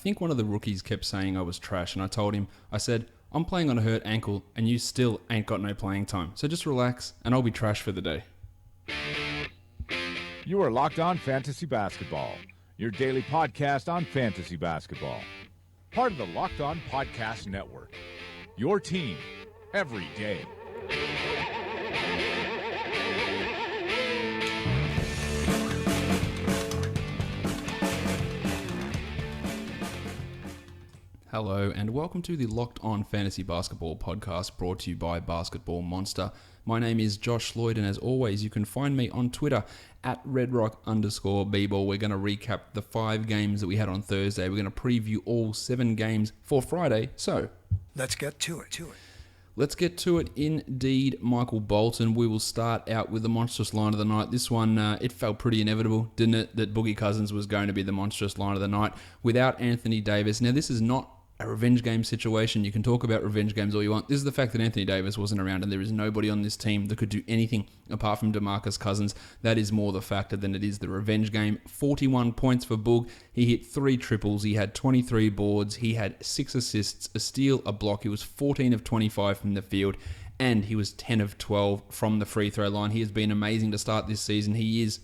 think one of the rookies kept saying I was trash, and I told him, I said, I'm playing on a hurt ankle, and you still ain't got no playing time. So just relax, and I'll be trash for the day. You are Locked On Fantasy Basketball, your daily podcast on fantasy basketball. Part of the Locked On Podcast Network, your team every day. Hello and welcome to the Locked On Fantasy Basketball podcast brought to you by Basketball Monster. My name is Josh Lloyd, and as always, you can find me on Twitter at redrock_bball. We're going to recap the 5 games that we had on Thursday. We're going to preview all 7 games for Friday. So, let's get to it. Let's get to it indeed, Michael Bolton. We will start out with the monstrous line of the night. This one, it felt pretty inevitable, didn't it, that Boogie Cousins was going to be the monstrous line of the night without Anthony Davis. Now, this is not a revenge game situation. You can talk about revenge games all you want. This is the fact that Anthony Davis wasn't around and there is nobody on this team that could do anything apart from DeMarcus Cousins. That is more the factor than it is the revenge game. 41 points for Boog. He hit 3 triples. He had 23 boards. He had 6 assists, a steal, a block. He was 14 of 25 from the field, and he was 10 of 12 from the free throw line. He has been amazing to start this season. He is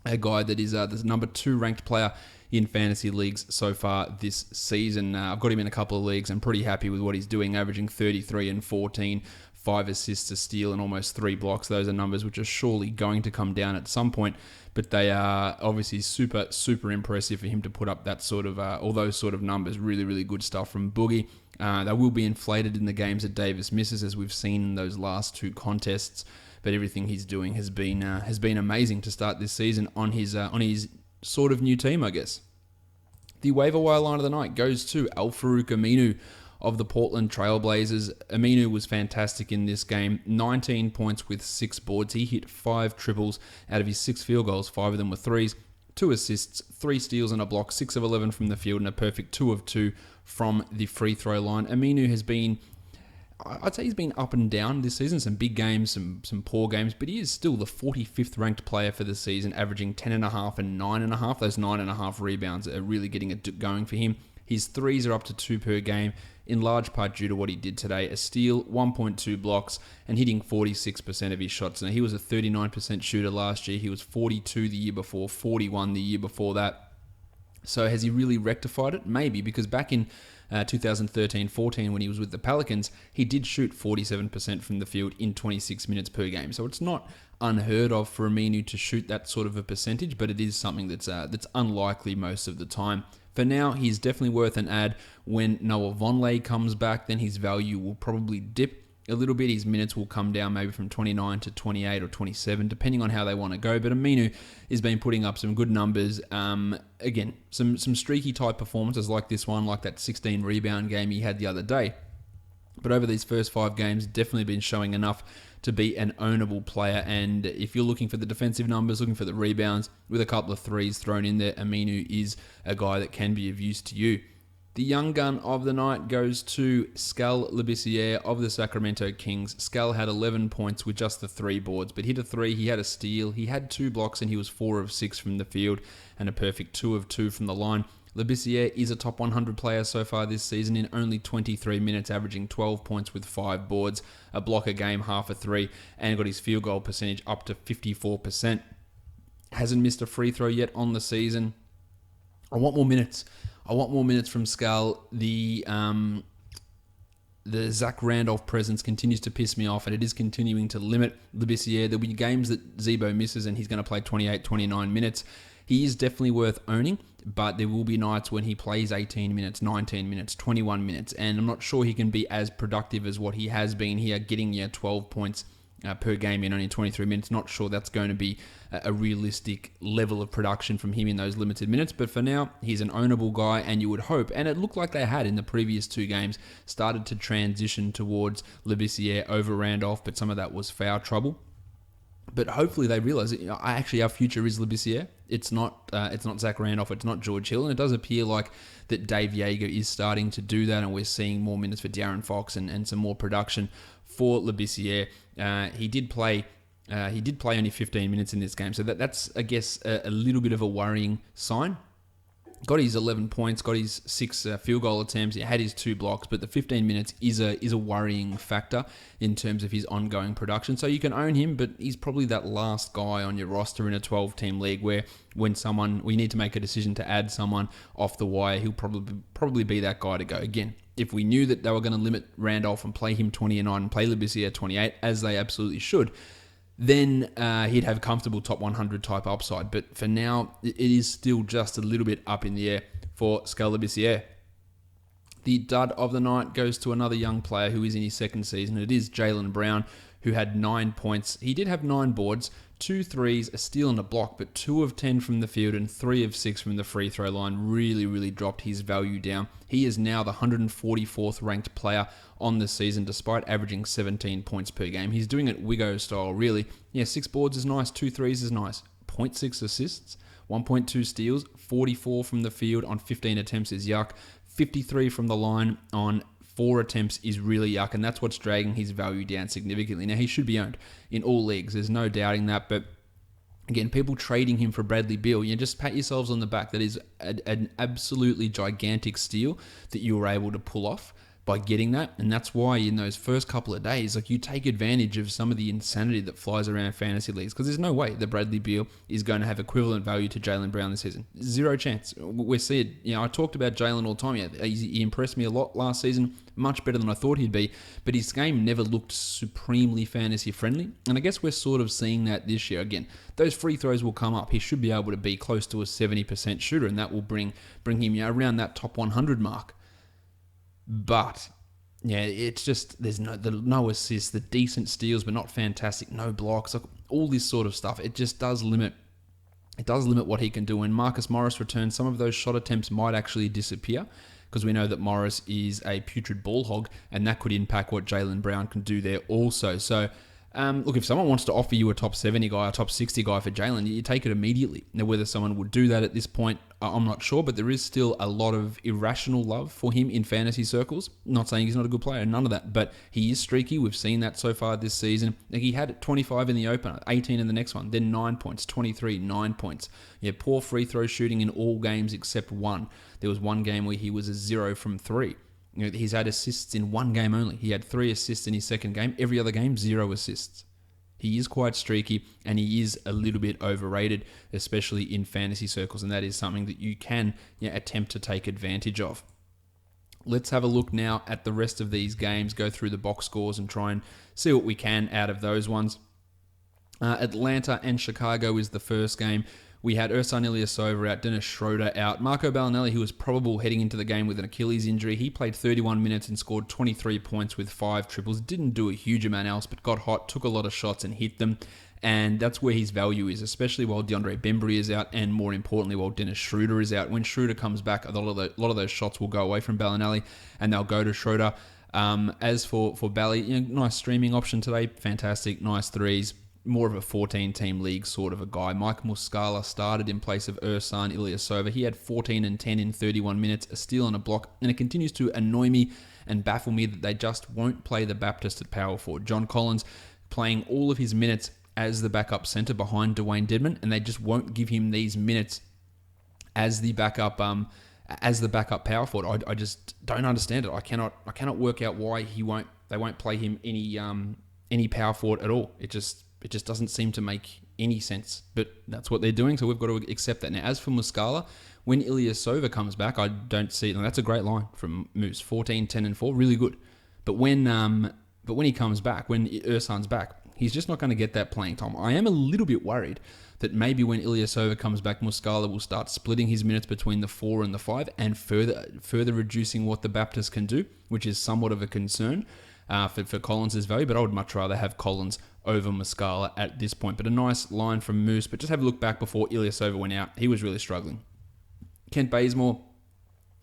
a guy that is the number 2 ranked player in fantasy leagues so far this season. I've got him in a couple of leagues. I'm pretty happy with what he's doing, averaging 33 and 14, 5 assists, a steal, and almost 3 blocks. Those are numbers which are surely going to come down at some point, but they are obviously super impressive for him to put up that sort of, all those sort of numbers. Really, really good stuff from Boogie. They will be inflated in the games that Davis misses, as we've seen in those last 2 contests. But everything he's doing has been amazing to start this season on his sort of new team, I guess. The waiver wire line of the night goes to Al-Farouq Aminu of the Portland Trailblazers. Aminu was fantastic in this game. 19 points with 6 boards. He hit 5 triples out of his 6 field goals. 5 of them were threes. 2 assists, 3 steals and a block. 6 of 11 from the field and a perfect 2 of 2 from the free throw line. Aminu has been, I'd say he's been up and down this season. Some big games, some poor games, but he is still the 45th ranked player for the season, averaging 10.5 and 9.5. Those 9.5 rebounds are really getting it going for him. His threes are up to 2 per game, in large part due to what he did today. A steal, 1.2 blocks, and hitting 46% of his shots. Now, he was a 39% shooter last year. He was 42 the year before, 41 the year before that. So has he really rectified it? Maybe, because back in 2013-14, when he was with the Pelicans, he did shoot 47% from the field in 26 minutes per game. So it's not unheard of for Aminu to shoot that sort of a percentage, but it is something that's unlikely most of the time. For now, he's definitely worth an add. When Noah Vonleh comes back, then his value will probably dip a little bit. His minutes will come down maybe from 29 to 28 or 27, depending on how they want to go. But Aminu has been putting up some good numbers. Again, some streaky type performances like this one, like that 16 rebound game he had the other day. But over these first 5 games, definitely been showing enough to be an ownable player. And if you're looking for the defensive numbers, looking for the rebounds, with a couple of threes thrown in there, Aminu is a guy that can be of use to you. The young gun of the night goes to Skal Labissiere of the Sacramento Kings. Skal had 11 points with just the 3 boards, but hit a 3, he had a steal, he had 2 blocks, and he was 4 of 6 from the field, and a perfect 2 of 2 from the line. Labissiere is a top 100 player so far this season in only 23 minutes, averaging 12 points with 5 boards, a block a game, half a 3, and got his field goal percentage up to 54%. Hasn't missed a free throw yet on the season. I want more minutes. From Skal. The Zach Randolph presence continues to piss me off, and it is continuing to limit Labissiere. There'll be games that Zebo misses, and he's going to play 28, 29 minutes. He is definitely worth owning, but there will be nights when he plays 18 minutes, 19 minutes, 21 minutes, and I'm not sure he can be as productive as what he has been here, getting 12 points per game in only 23 minutes. Not sure that's going to be a realistic level of production from him in those limited minutes, but for now, he's an ownable guy, and you would hope, and it looked like they had in the previous 2 games, started to transition towards Labissiere over Randolph, but some of that was foul trouble. But hopefully they realize that actually our future is Labissiere. It's not Zach Randolph. It's not George Hill. And it does appear like that Dave Yeager is starting to do that, and we're seeing more minutes for De'Aaron Fox and some more production for Labissiere. He did play only 15 minutes in this game, so that's I guess a little bit of a worrying sign. got his 11 points, got his 6 field goal attempts, he had his 2 blocks, but the 15 minutes is a worrying factor in terms of his ongoing production. So you can own him, but he's probably that last guy on your roster in a 12-team league where when we need to make a decision to add someone off the wire, he'll probably be that guy to go. Again, if we knew that they were going to limit Randolph and play him 29 and play Labissiere at 28, as they absolutely should, then he'd have comfortable top 100 type upside. But for now, it is still just a little bit up in the air for Skal Labissiere. The dud of the night goes to another young player who is in his second season. It is Jalen Brown, who had 9 points. He did have 9 boards, 2 threes, a steal and a block, but 2 of 10 from the field and 3 of 6 from the free throw line really dropped his value down. He is now the 144th ranked player on the season, despite averaging 17 points per game. He's doing it Wigo style, really. Yeah, 6 boards is nice, 2 threes is nice, 0.6 assists, 1.2 steals, 44 from the field on 15 attempts is yuck, 53 from the line on 4 attempts is really yuck, and that's what's dragging his value down significantly. Now, he should be owned in all leagues. There's no doubting that, but again, people trading him for Bradley Beal, you just pat yourselves on the back. That is an absolutely gigantic steal that you were able to pull off by getting that, and that's why in those first couple of days, you take advantage of some of the insanity that flies around fantasy leagues, because there's no way that Bradley Beal is going to have equivalent value to Jalen Brown this season. Zero chance. We see it. I talked about Jalen all the time. He impressed me a lot last season, much better than I thought he'd be, but his game never looked supremely fantasy friendly, and I guess we're sort of seeing that this year. Again, those free throws will come up. He should be able to be close to a 70% shooter, and that will bring him around that top 100 mark. But yeah, it's just there's no assists, the decent steals but not fantastic, no blocks, all this sort of stuff. It just does limit. It does limit what he can do. When Marcus Morris returns, some of those shot attempts might actually disappear, because we know that Morris is a putrid ball hog, and that could impact what Jalen Brown can do there also. So, look, if someone wants to offer you a top 70 guy, a top 60 guy for Jalen, you take it immediately. Now, whether someone would do that at this point, I'm not sure, but there is still a lot of irrational love for him in fantasy circles. Not saying he's not a good player, none of that, but he is streaky. We've seen that so far this season. He had 25 in the opener, 18 in the next one, then 9 points, 23, 9 points. Yeah, poor free throw shooting in all games except one. There was one game where he was a 0 from 3. He's had assists in one game only. He had 3 assists in his second game. Every other game, 0 assists. He is quite streaky, and he is a little bit overrated, especially in fantasy circles, and that is something that you can attempt to take advantage of. Let's have a look now at the rest of these games, go through the box scores and try and see what we can out of those ones. Atlanta and Chicago is the first game. We had Ersan Ilyasova out, Dennis Schroeder out. Marco Bellinelli, who was probable heading into the game with an Achilles injury, he played 31 minutes and scored 23 points with 5 triples. Didn't do a huge amount else, but got hot, took a lot of shots and hit them. And that's where his value is, especially while DeAndre Bembry is out, and more importantly, while Dennis Schroeder is out. When Schroeder comes back, a lot of those shots will go away from Bellinelli, and they'll go to Schroeder. As for Bally, nice streaming option today, fantastic, nice threes. More of a 14-team league sort of a guy. Mike Muscala started in place of Ersan Ilyasova. He had 14 and 10 in 31 minutes, a steal and a block, and it continues to annoy me and baffle me that they just won't play the Baptist at power forward. John Collins playing all of his minutes as the backup center behind Dwayne Dedmon, and they just won't give him these minutes as the backup power forward. I just don't understand it. I cannot work out why they won't play him any power forward at all. It just doesn't seem to make any sense, but that's what they're doing, so we've got to accept that. Now, as for Muscala, when Ilyasova comes back, I don't see it. Now, that's a great line from Moose, 14, 10, and 4, really good. But when he comes back, when Ersan's back, he's just not going to get that playing time. I am a little bit worried that maybe when Ilyasova comes back, Muscala will start splitting his minutes between the 4 and the 5 and further reducing what the Baptist can do, which is somewhat of a concern for Collins' value, but I would much rather have Collins over Muscala at this point. But a nice line from Moose, but just have a look back before Ilyasova went out. He was really struggling. Kent Bazemore,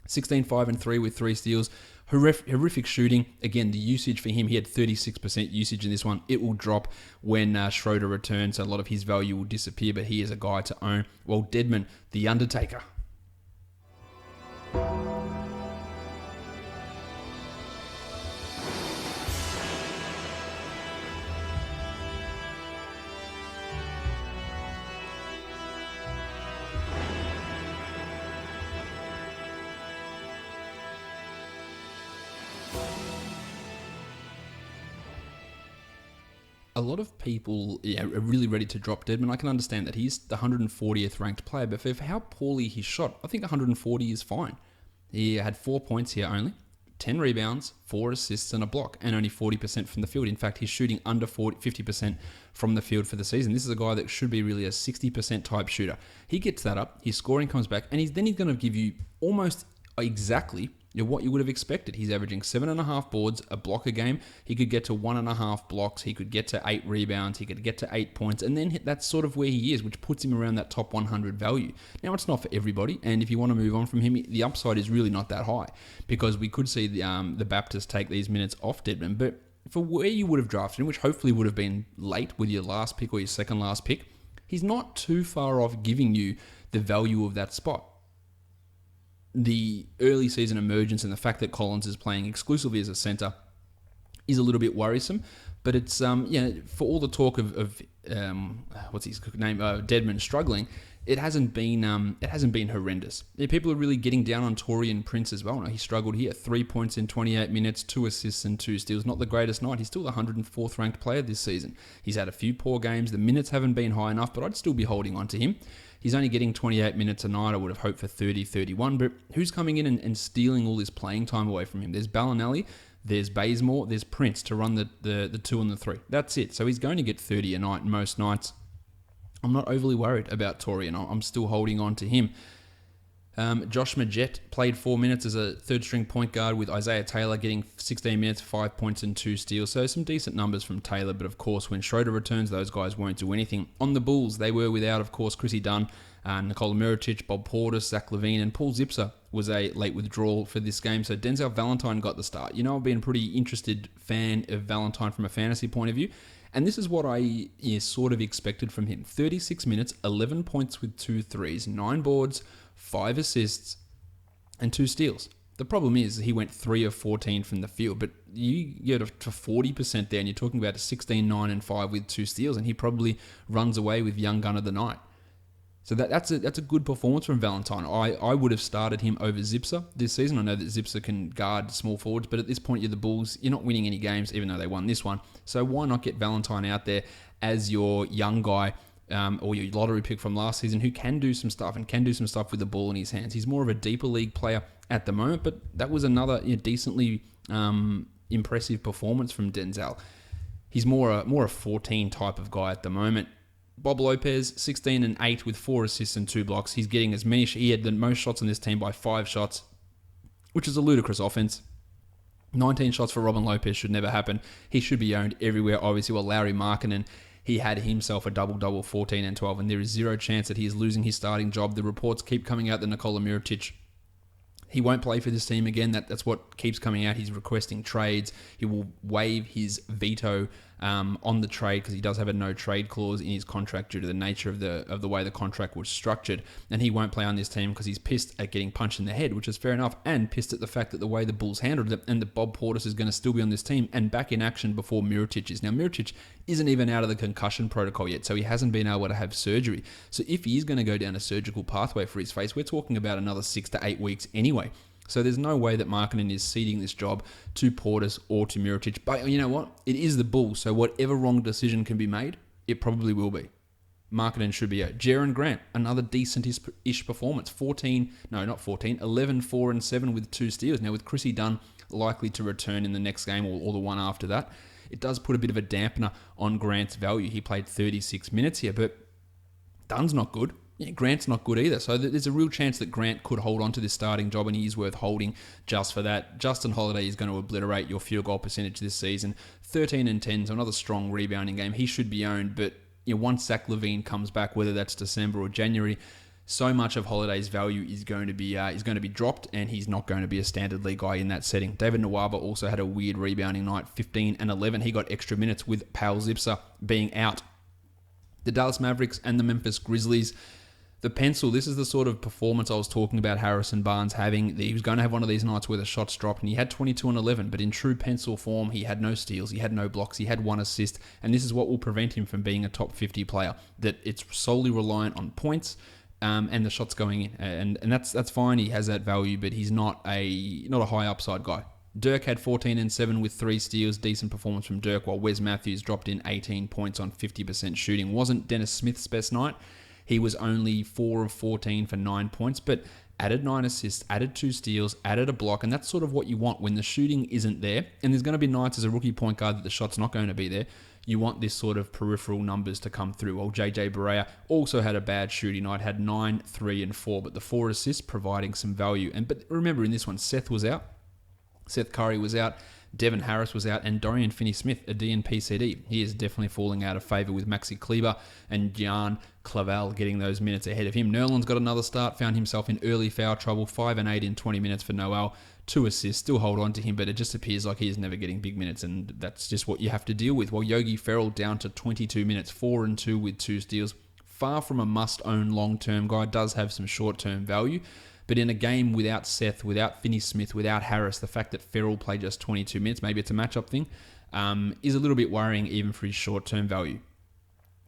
16, 5, and 3 with 3 steals. Horrific shooting. Again, the usage for him, he had 36% usage in this one. It will drop when Schroeder returns, so a lot of his value will disappear, but he is a guy to own. Well, Dedmon, the Undertaker. a lot of people are really ready to drop Dedmon. I can understand that. He's the 140th ranked player, but for how poorly he shot, I think 140 is fine. He had 4 points here only, 10 rebounds, 4 assists and a block, and only 40% from the field. In fact, he's shooting under 50% from the field for the season. This is a guy that should be really a 60% type shooter. He gets that up, his scoring comes back, and then he's going to give you almost exactly what you would have expected. He's averaging 7.5 boards, a block a game. He could get to 1.5 blocks. He could get to 8 rebounds. He could get to 8 points. And then that's sort of where he is, which puts him around that top 100 value. Now, it's not for everybody. And if you want to move on from him, the upside is really not that high, because we could see the Baptists take these minutes off Dedmon. But for where you would have drafted him, which hopefully would have been late with your last pick or your second last pick, he's not too far off giving you the value of that spot. The early season emergence and the fact that Collins is playing exclusively as a center is a little bit worrisome, but it's for all the talk of what's his name, Dedmon struggling, it hasn't been horrendous. People are really getting down on Taurean Prince as well. He struggled here, 3 points in 28 minutes, 2 assists and 2 steals. Not the greatest night. He's still the 104th ranked player this season. He's had a few poor games. The minutes haven't been high enough, but I'd still be holding on to him. He's only getting 28 minutes a night. I would have hoped for 30, 31. But who's coming in and stealing all this playing time away from him? There's Bellinelli, there's Bazemore, there's Prince to run the 2 and the 3. That's it. So he's going to get 30 a night most nights. I'm not overly worried about Taurean. I'm still holding on to him. Josh Magette played 4 minutes as a third-string point guard, with Isaiah Taylor getting 16 minutes, 5 points and 2 steals. So some decent numbers from Taylor, but of course when Schroeder returns, those guys won't do anything. On the Bulls, they were without, of course, Chrissy Dunn, Nikola Mirotic, Bob Portis, Zach LaVine, and Paul Zipser was a late withdrawal for this game. So Denzel Valentine got the start. I've been a pretty interested fan of Valentine from a fantasy point of view. And this is what I sort of expected from him. 36 minutes, 11 points with 2 threes, 9 boards, 5 assists, and 2 steals. The problem is he went 3 of 14 from the field, but you get to 40% there, and you're talking about a 16, 9, and 5 with 2 steals, and he probably runs away with Young Gun of the Night. So that's a good performance from Valentine. I would have started him over Zipser this season. I know that Zipser can guard small forwards, but at this point, you're the Bulls. You're not winning any games, even though they won this one. So why not get Valentine out there as your young guy, or your lottery pick from last season, who can do some stuff with the ball in his hands. He's more of a deeper league player at the moment, but that was another decently impressive performance from Denzel. He's more a 14 type of guy at the moment. Bob Lopez, 16 and 8 with 4 assists and 2 blocks. He's getting as many. He had the most shots on this team by 5 shots, which is a ludicrous offense. 19 shots for Robin Lopez should never happen. He should be owned everywhere, obviously. Well, Larry Markkinen, he had himself a double-double, 14 and 12, and there is zero chance that he is losing his starting job. The reports keep coming out that Nikola Mirotic, he won't play for this team again. That's what keeps coming out. He's requesting trades. He will waive his veto on the trade, because he does have a no trade clause in his contract due to the nature of the way the contract was structured. And he won't play on this team because he's pissed at getting punched in the head, which is fair enough, and pissed at the fact that the way the Bulls handled it, and that Bob Portis is going to still be on this team and back in action before Mirotic is. Now, Mirotic isn't even out of the concussion protocol yet, so he hasn't been able to have surgery. So if he is going to go down a surgical pathway for his face, we're talking about another 6 to 8 weeks anyway. So there's no way that Markkinen is ceding this job to Portis or to Mirotic. But you know what? It is the Bulls, so whatever wrong decision can be made, it probably will be. Markkinen should be out. Jaren Grant, another decent-ish performance. 11, 4, and 7 with 2 steals. Now with Chrissy Dunn likely to return in the next game or the one after that, it does put a bit of a dampener on Grant's value. He played 36 minutes here, but Dunn's not good. Yeah, Grant's not good either. So there's a real chance that Grant could hold on to this starting job, and he is worth holding just for that. Justin Holiday is going to obliterate your field goal percentage this season. 13 and 10, so another strong rebounding game. He should be owned, but once Zach LaVine comes back, whether that's December or January, so much of Holiday's value is going to be dropped, and he's not going to be a standard league guy in that setting. David Nwaba also had a weird rebounding night, 15 and 11. He got extra minutes with Pal Zipser being out. The Dallas Mavericks and the Memphis Grizzlies. The pencil, this is the sort of performance I was talking about Harrison Barnes having. He was going to have one of these nights where the shots dropped, and he had 22 and 11, but in true pencil form, he had no steals, he had no blocks, he had 1 assist, and this is what will prevent him from being a top 50 player, that it's solely reliant on points and the shots going in, and that's fine. He has that value, but he's not a high upside guy. Dirk had 14 and 7 with 3 steals. Decent performance from Dirk, while Wes Matthews dropped in 18 points on 50% shooting. Wasn't Dennis Smith's best night. He was only 4 of 14 for 9 points, but added 9 assists, added 2 steals, added a block, and that's sort of what you want when the shooting isn't there. And there's going to be nights as a rookie point guard that the shot's not going to be there. You want this sort of peripheral numbers to come through. Well, JJ Barea also had a bad shooting night, had 9, 3, and 4, but the 4 assists providing some value. But remember, in this one, Seth was out. Seth Curry was out, Devin Harris was out, and Dorian Finney-Smith, a DNP-CD. He is definitely falling out of favour with Maxi Kleber and Jan Clavel getting those minutes ahead of him. Nerlens got another start, found himself in early foul trouble, 5 and 8 in 20 minutes for Noel. 2 assists, still hold on to him, but it just appears like he is never getting big minutes, and that's just what you have to deal with. While Yogi Ferrell down to 22 minutes, 4 and 2 with 2 steals. Far from a must-own long-term guy, does have some short-term value. But in a game without Seth, without Finney-Smith, without Harris, the fact that Ferrell played just 22 minutes, maybe it's a matchup thing, is a little bit worrying even for his short-term value.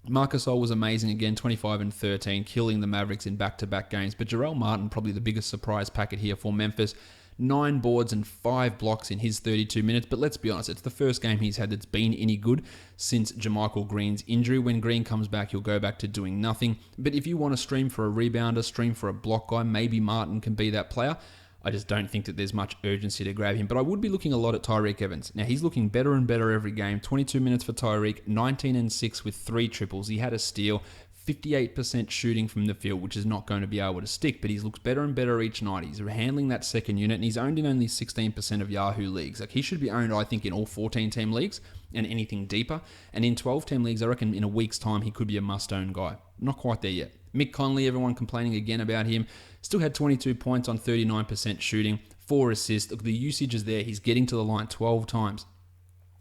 Marcus Gasol was amazing again, 25 and 13, killing the Mavericks in back-to-back games. But Jarrell Martin, probably the biggest surprise packet here for Memphis. 9 boards and 5 blocks in his 32 minutes. But let's be honest, it's the first game he's had that's been any good since JaMychal Green's injury. When Green comes back, he'll go back to doing nothing. But if you want to stream for a rebounder, stream for a block guy, maybe Martin can be that player. I just don't think that there's much urgency to grab him. But I would be looking a lot at Tyreke Evans. Now, he's looking better and better every game. 22 minutes for Tyreke, 19 and 6 with 3 triples. He had a steal. 58% shooting from the field, which is not going to be able to stick, but he looks better and better each night. He's handling that second unit, and he's owned in only 16% of Yahoo leagues. Like, he should be owned, I think, in all 14-team leagues and anything deeper. And in 12-team leagues, I reckon in a week's time, he could be a must-own guy. Not quite there yet. Mick Conley, everyone complaining again about him, still had 22 points on 39% shooting, 4 assists. Look, the usage is there. He's getting to the line 12 times.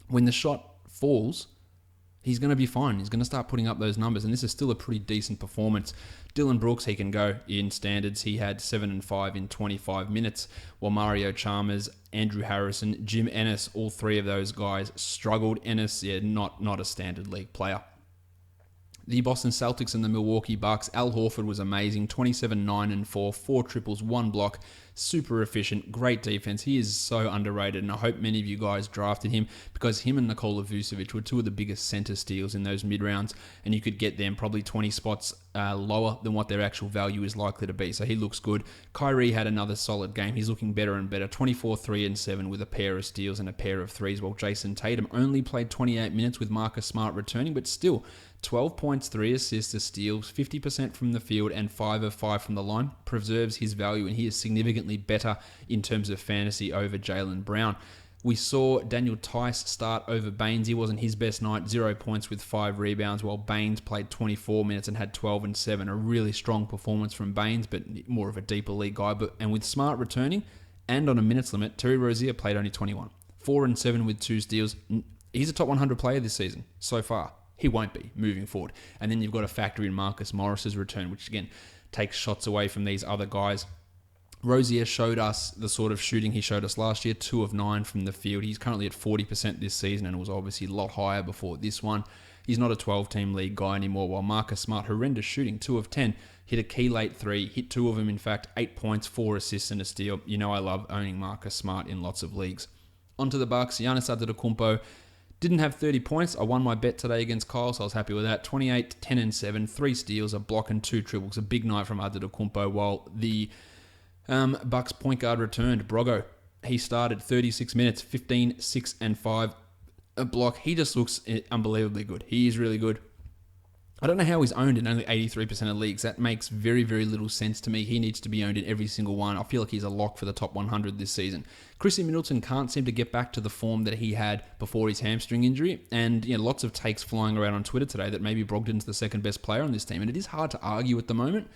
When the shot falls, he's going to be fine. He's going to start putting up those numbers, and this is still a pretty decent performance. Dylan Brooks, he can go in standards. He had 7 and 5 in 25 minutes, while Mario Chalmers, Andrew Harrison, Jim Ennis, all 3 of those guys struggled. Ennis, not a standard league player. The Boston Celtics and the Milwaukee Bucks. Al Horford was amazing. 27, 9 and 4, 4 triples, 1 block. Super efficient, great defense. He is so underrated, and I hope many of you guys drafted him because him and Nikola Vucevic were 2 of the biggest center steals in those mid-rounds, and you could get them probably 20 spots lower than what their actual value is likely to be, so he looks good. Kyrie had another solid game. He's looking better and better. 24, 3 and 7 with a pair of steals and a pair of threes, while Jason Tatum only played 28 minutes with Marcus Smart returning, but still 12 points, 3 assists, a steal, 50% from the field, and 5 of 5 from the line. Preserves his value, and he is significantly better in terms of fantasy over Jalen Brown. We saw Daniel Tice start over Baines. He wasn't his best night, 0 points with 5 rebounds, while Baines played 24 minutes and had 12 and 7. A really strong performance from Baines, but more of a deeper league guy. And with Smart returning and on a minutes limit, Terry Rozier played only 21. 4 and 7 with 2 steals. He's a top 100 player this season so far. He won't be moving forward. And then you've got to factor in Marcus Morris's return, which again takes shots away from these other guys. Rozier showed us the sort of shooting he showed us last year, 2 of 9 from the field. He's currently at 40% this season and was obviously a lot higher before this one. He's not a 12-team league guy anymore, while Marcus Smart, horrendous shooting, 2 of 10, hit a key late 3, hit 2 of them, in fact, 8 points, 4 assists and a steal. You know I love owning Marcus Smart in lots of leagues. Onto the Bucks, Giannis Antetokounmpo didn't have 30 points. I won my bet today against Kyle, so I was happy with that. 28, 10 and 7, 3 steals, a block and 2 triples. A big night from Antetokounmpo, while the Bucks point guard returned, Brogo. He started 36 minutes, 15, 6 and 5, a block. He just looks unbelievably good. He is really good. I don't know how he's owned in only 83% of leagues. That makes very, very little sense to me. He needs to be owned in every single one. I feel like he's a lock for the top 100 this season. Chrissy Middleton can't seem to get back to the form that he had before his hamstring injury. And lots of takes flying around on Twitter today that maybe Brogdon's the second best player on this team. And it is hard to argue at the moment.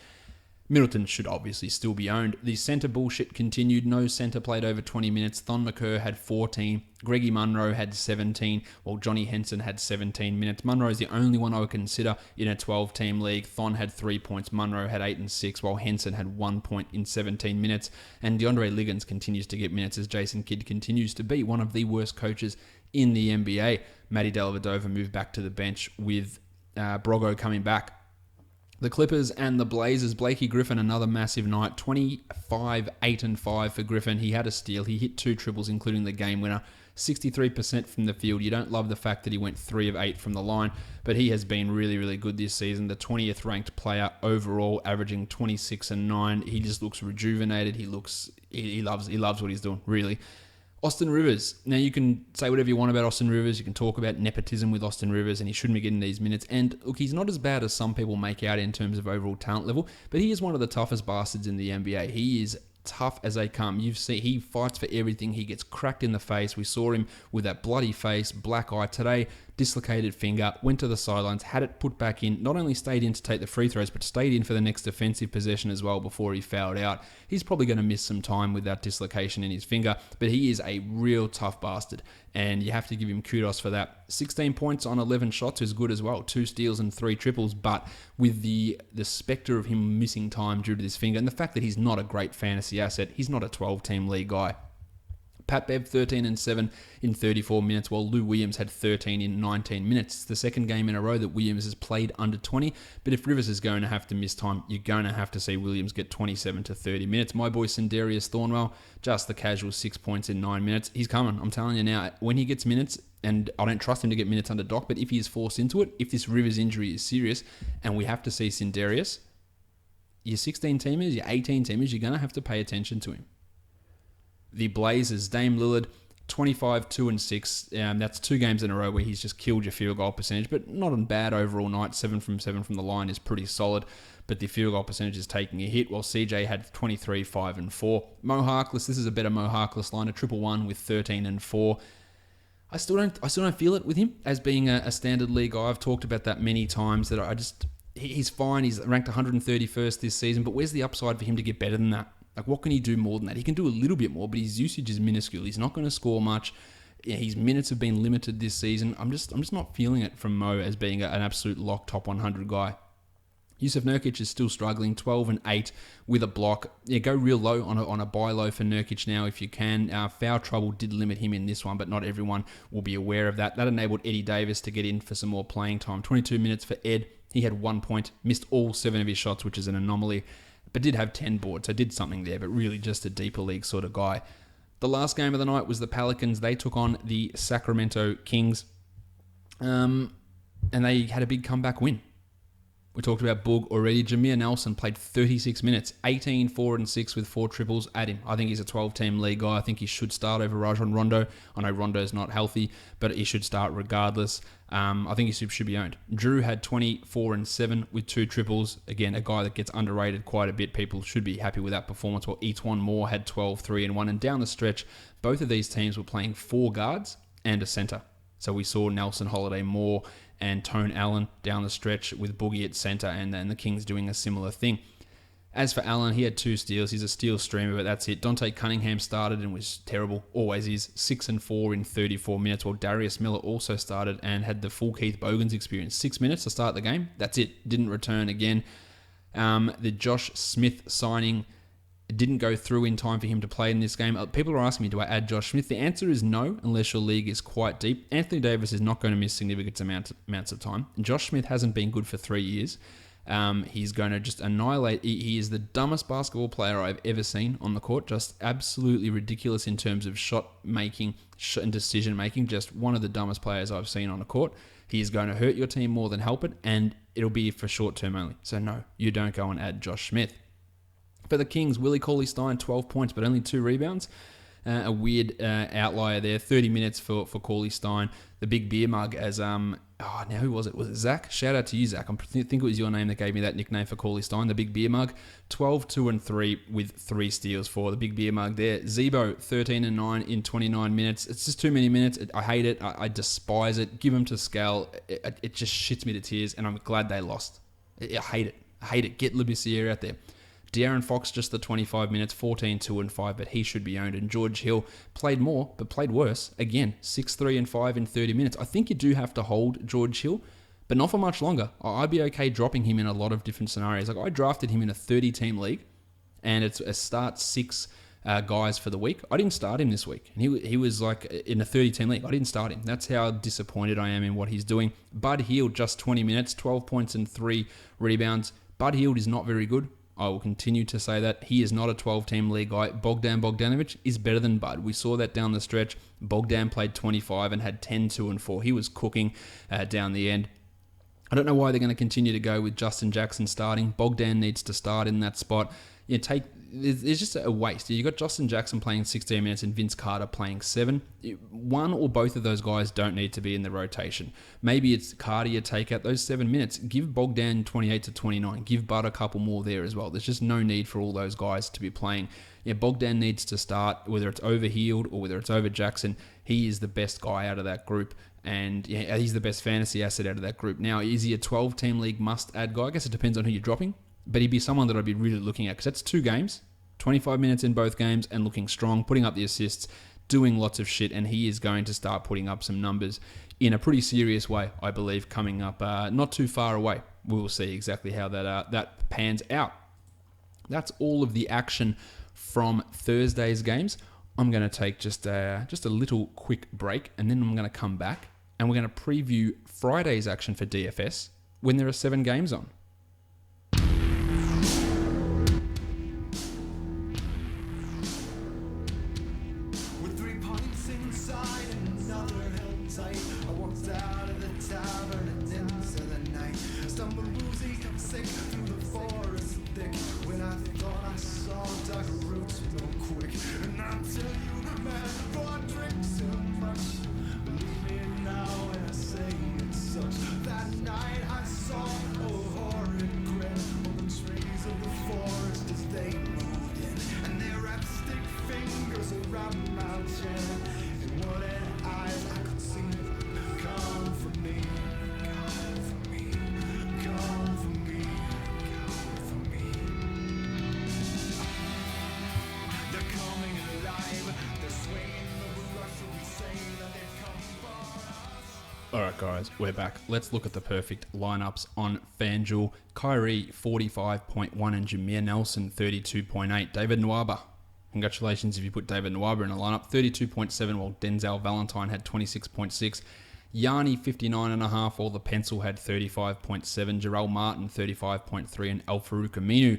Middleton should obviously still be owned. The centre bullshit continued. No centre played over 20 minutes. Thon McCurr had 14. Greggy Munro had 17, while Johnny Henson had 17 minutes. Munro is the only one I would consider in a 12-team league. Thon had 3 points. Munro had 8 and 6, while Henson had 1 point in 17 minutes. And DeAndre Liggins continues to get minutes as Jason Kidd continues to be one of the worst coaches in the NBA. Matty Dellavedova moved back to the bench with Brogo coming back. The Clippers and the Blazers. Blakey Griffin, another massive night. 25, 8 and 5 for Griffin. He had a steal. He hit 2 triples, including the game winner. 63% from the field. You don't love the fact that he went 3 of 8 from the line, but he has been really, really good this season. The 20th ranked player overall, averaging 26 and 9. He just looks rejuvenated. He loves what he's doing, really. Austin Rivers. Now, you can say whatever you want about Austin Rivers. You can talk about nepotism with Austin Rivers, and he shouldn't be getting these minutes. And look, he's not as bad as some people make out in terms of overall talent level, but he is one of the toughest bastards in the NBA. He is tough as they come. You've seen he fights for everything. He gets cracked in the face. We saw him with that bloody face, black eye today, dislocated finger, went to the sidelines, had it put back in, not only stayed in to take the free throws, but stayed in for the next defensive possession as well before he fouled out. He's probably going to miss some time with that dislocation in his finger, but he is a real tough bastard, and you have to give him kudos for that. 16 points on 11 shots is good as well. 2 steals and 3 triples, but with the spectre of him missing time due to this finger, and the fact that he's not a great fantasy asset, he's not a 12-team league guy. Pat Bev, 13 and 7 in 34 minutes, while Lou Williams had 13 in 19 minutes. It's the second game in a row that Williams has played under 20, but if Rivers is going to have to miss time, you're going to have to see Williams get 27 to 30 minutes. My boy Sindarius Thornwell, just the casual 6 points in 9 minutes. He's coming, I'm telling you now. When he gets minutes, and I don't trust him to get minutes under Doc, but if he is forced into it, if this Rivers injury is serious, and we have to see Sindarius, your 16-teamers, your 18-teamers, you're going to have to pay attention to him. The Blazers, Dame Lillard, 25, 2 and 6. That's 2 games in a row where he's just killed your field goal percentage, but not a bad overall night. 7 from 7 from the line is pretty solid, but the field goal percentage is taking a hit, while CJ had 23, 5 and 4. Mo Harkless, this is a better Mo Harkless line, a 1-1 with 13 and 4. I still don't feel it with him as being a standard league guy. I've talked about that many times, that he's fine. He's ranked 131st this season, but where's the upside for him to get better than that? Like, what can he do more than that? He can do a little bit more, but his usage is minuscule. He's not going to score much. Yeah, his minutes have been limited this season. I'm just not feeling it from Mo as being an absolute lock top 100 guy. Yusuf Nurkic is still struggling, 12 and 8 with a block. Yeah, go real low on a buy low for Nurkic now if you can. Foul trouble did limit him in this one, but not everyone will be aware of that. That enabled Eddie Davis to get in for some more playing time. 22 minutes for Ed. He had 1 point, missed all 7 of his shots, which is an anomaly, but did have 10 boards, so did something there, but really just a deeper league sort of guy. The last game of the night was the Pelicans. They took on the Sacramento Kings, and they had a big comeback win. We talked about Boog already. Jameer Nelson played 36 minutes, 18, 4 and 6 with 4 triples at him. I think he's a 12-team league guy. I think he should start over Rajon Rondo. I know Rondo's not healthy, but he should start regardless. I think he should be owned. Drew had 24 and 7 with 2 triples. Again, a guy that gets underrated quite a bit. People should be happy with that performance. While Etuan Moore had 12, 3 and 1. And down the stretch, both of these teams were playing 4 guards and a center. So we saw Nelson, Holiday, Moore, and Tone Allen down the stretch with Boogie at center, and then the Kings doing a similar thing. As for Allen, he had 2 steals. He's a steal streamer, but that's it. Dante Cunningham started and was terrible. Always is. 6 and 4 in 34 minutes, while Darius Miller also started and had the full Keith Bogans experience. 6 minutes to start the game. That's it. Didn't return again. The Josh Smith signing didn't go through in time for him to play in this game. People are asking me, do I add Josh Smith? The answer is no, unless your league is quite deep. Anthony Davis is not going to miss significant amounts of time. Josh Smith hasn't been good for 3 years. He's going to just annihilate. He is the dumbest basketball player I've ever seen on the court. Just absolutely ridiculous in terms of shot making and decision making. Just one of the dumbest players I've seen on the court. He is going to hurt your team more than help it, and it'll be for short term only. So no, you don't go and add Josh Smith. For the Kings, Willie Cauley-Stein, 12 points, but only 2 rebounds. A weird outlier there. 30 minutes for Cauley-Stein. The big beer mug as, now who was it? Was it Zach? Shout out to you, Zach. I think it was your name that gave me that nickname for Cauley-Stein, the big beer mug. 12, 2 and 3 with 3 steals for the big beer mug there. Zebo, 13 and 9 in 29 minutes. It's just too many minutes. I hate it. I despise it. Give them to Scale. It just shits me to tears, and I'm glad they lost. I hate it. I hate it. Get Labissiere out there. De'Aaron Fox, just the 25 minutes, 14, 2 and 5, but he should be owned. And George Hill played more, but played worse. Again, 6, 3 and 5 in 30 minutes. I think you do have to hold George Hill, but not for much longer. I'd be okay dropping him in a lot of different scenarios. Like, I drafted him in a 30-team league, and it's a start 6 guys for the week. I didn't start him this week. And he was like in a 30-team league. I didn't start him. That's how disappointed I am in what he's doing. Bud Hield, just 20 minutes, 12 points and 3 rebounds. Bud Hield is not very good. I will continue to say that. He is not a 12-team league guy. Bogdan Bogdanovic is better than Bud. We saw that down the stretch. Bogdan played 25 and had 10, 2, and 4. He was cooking down the end. I don't know why they're going to continue to go with Justin Jackson starting. Bogdan needs to start in that spot. It's just a waste. You've got Justin Jackson playing 16 minutes and Vince Carter playing 7. One or both of those guys don't need to be in the rotation. Maybe it's Carter you take out those 7 minutes. Give Bogdan 28 to 29. Give Bud a couple more there as well. There's just no need for all those guys to be playing. Bogdan needs to start, whether it's over Hield or whether it's over Jackson. He is the best guy out of that group. And he's the best fantasy asset out of that group. Now, is he a 12-team league must-add guy? I guess it depends on who you're dropping. But he'd be someone that I'd be really looking at because that's 2 games, 25 minutes in both games and looking strong, putting up the assists, doing lots of shit, and he is going to start putting up some numbers in a pretty serious way, I believe, coming up not too far away. We will see exactly how that pans out. That's all of the action from Thursday's games. I'm going to take just a little quick break, and then I'm going to come back, and we're going to preview Friday's action for DFS when there are 7 games on. Alright guys, we're back. Let's look at the perfect lineups on FanDuel. Kyrie, 45.1 and Jameer Nelson, 32.8. David Nwaba, congratulations if you put David Nwaba in a lineup, 32.7, while Denzel Valentine had 26.6. Yanni, 59.5, while the pencil had 35.7. Jarrell Martin, 35.3, and Al-Farouq Aminu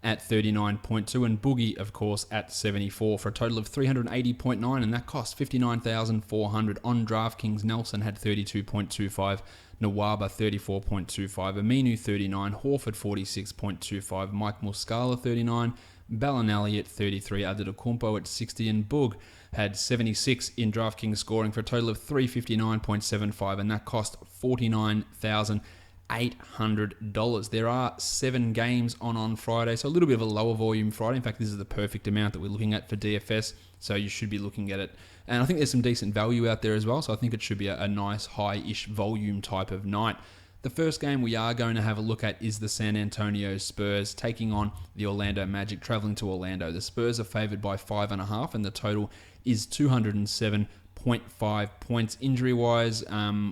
at 39.2, and Boogie, of course, at 74 for a total of 380.9, and that cost 59,400 on DraftKings. Nelson had 32.25, Nawaba 34.25, Aminu 39, Horford 46.25, Mike Muscala 39, Bellinelli at 33, Adetokounmpo at 60, and Boog had 76 in DraftKings scoring for a total of 359.75, and that cost $49,800. There are 7 games on Friday, so a little bit of a lower volume Friday. In fact, this is the perfect amount that we're looking at for DFS, so you should be looking at it. And I think there's some decent value out there as well, so I think it should be a nice high-ish volume type of night. The first game we are going to have a look at is the San Antonio Spurs taking on the Orlando Magic, traveling to Orlando. The Spurs are favored by 5.5, and the total is 207.5 points. Injury-wise,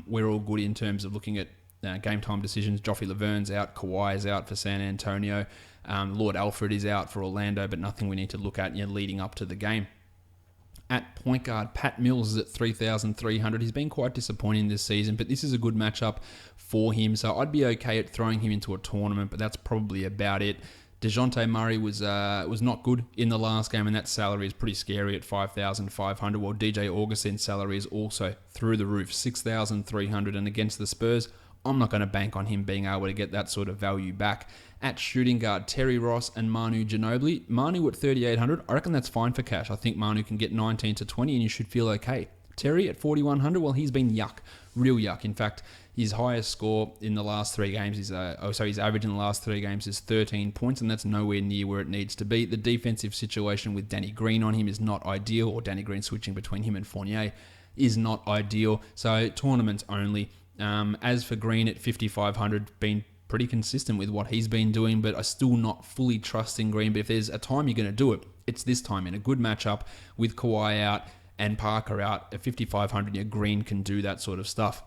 we're all good in terms of looking at game time decisions. Joffrey Laverne's out, Kawhi is out for San Antonio, Lord Alfred is out for Orlando, but nothing we need to look at leading up to the game. At point guard, Pat Mills is at 3,300. He's been quite disappointing this season, but this is a good matchup for him, so I'd be okay at throwing him into a tournament, but that's probably about it. DeJounte Murray was not good in the last game, and that salary is pretty scary at 5,500, while DJ Augustin's salary is also through the roof, 6,300, and against the Spurs, I'm not going to bank on him being able to get that sort of value back. At shooting guard, Terry Ross and Manu Ginobili. Manu at 3,800, I reckon that's fine for cash. I think Manu can get 19 to 20 and you should feel okay. Terry at 4,100, well, he's been yuck. Real yuck. In fact, his highest score in the last 3 games is, his average in the last 3 games is 13 points, and that's nowhere near where it needs to be. The defensive situation with Danny Green on him is not ideal, or Danny Green switching between him and Fournier is not ideal. So tournaments only. As for Green at 5,500, been pretty consistent with what he's been doing, but I'm still not fully trusting Green. But if there's a time you're going to do it, it's this time in a good matchup with Kawhi out and Parker out. At 5,500, Green can do that sort of stuff.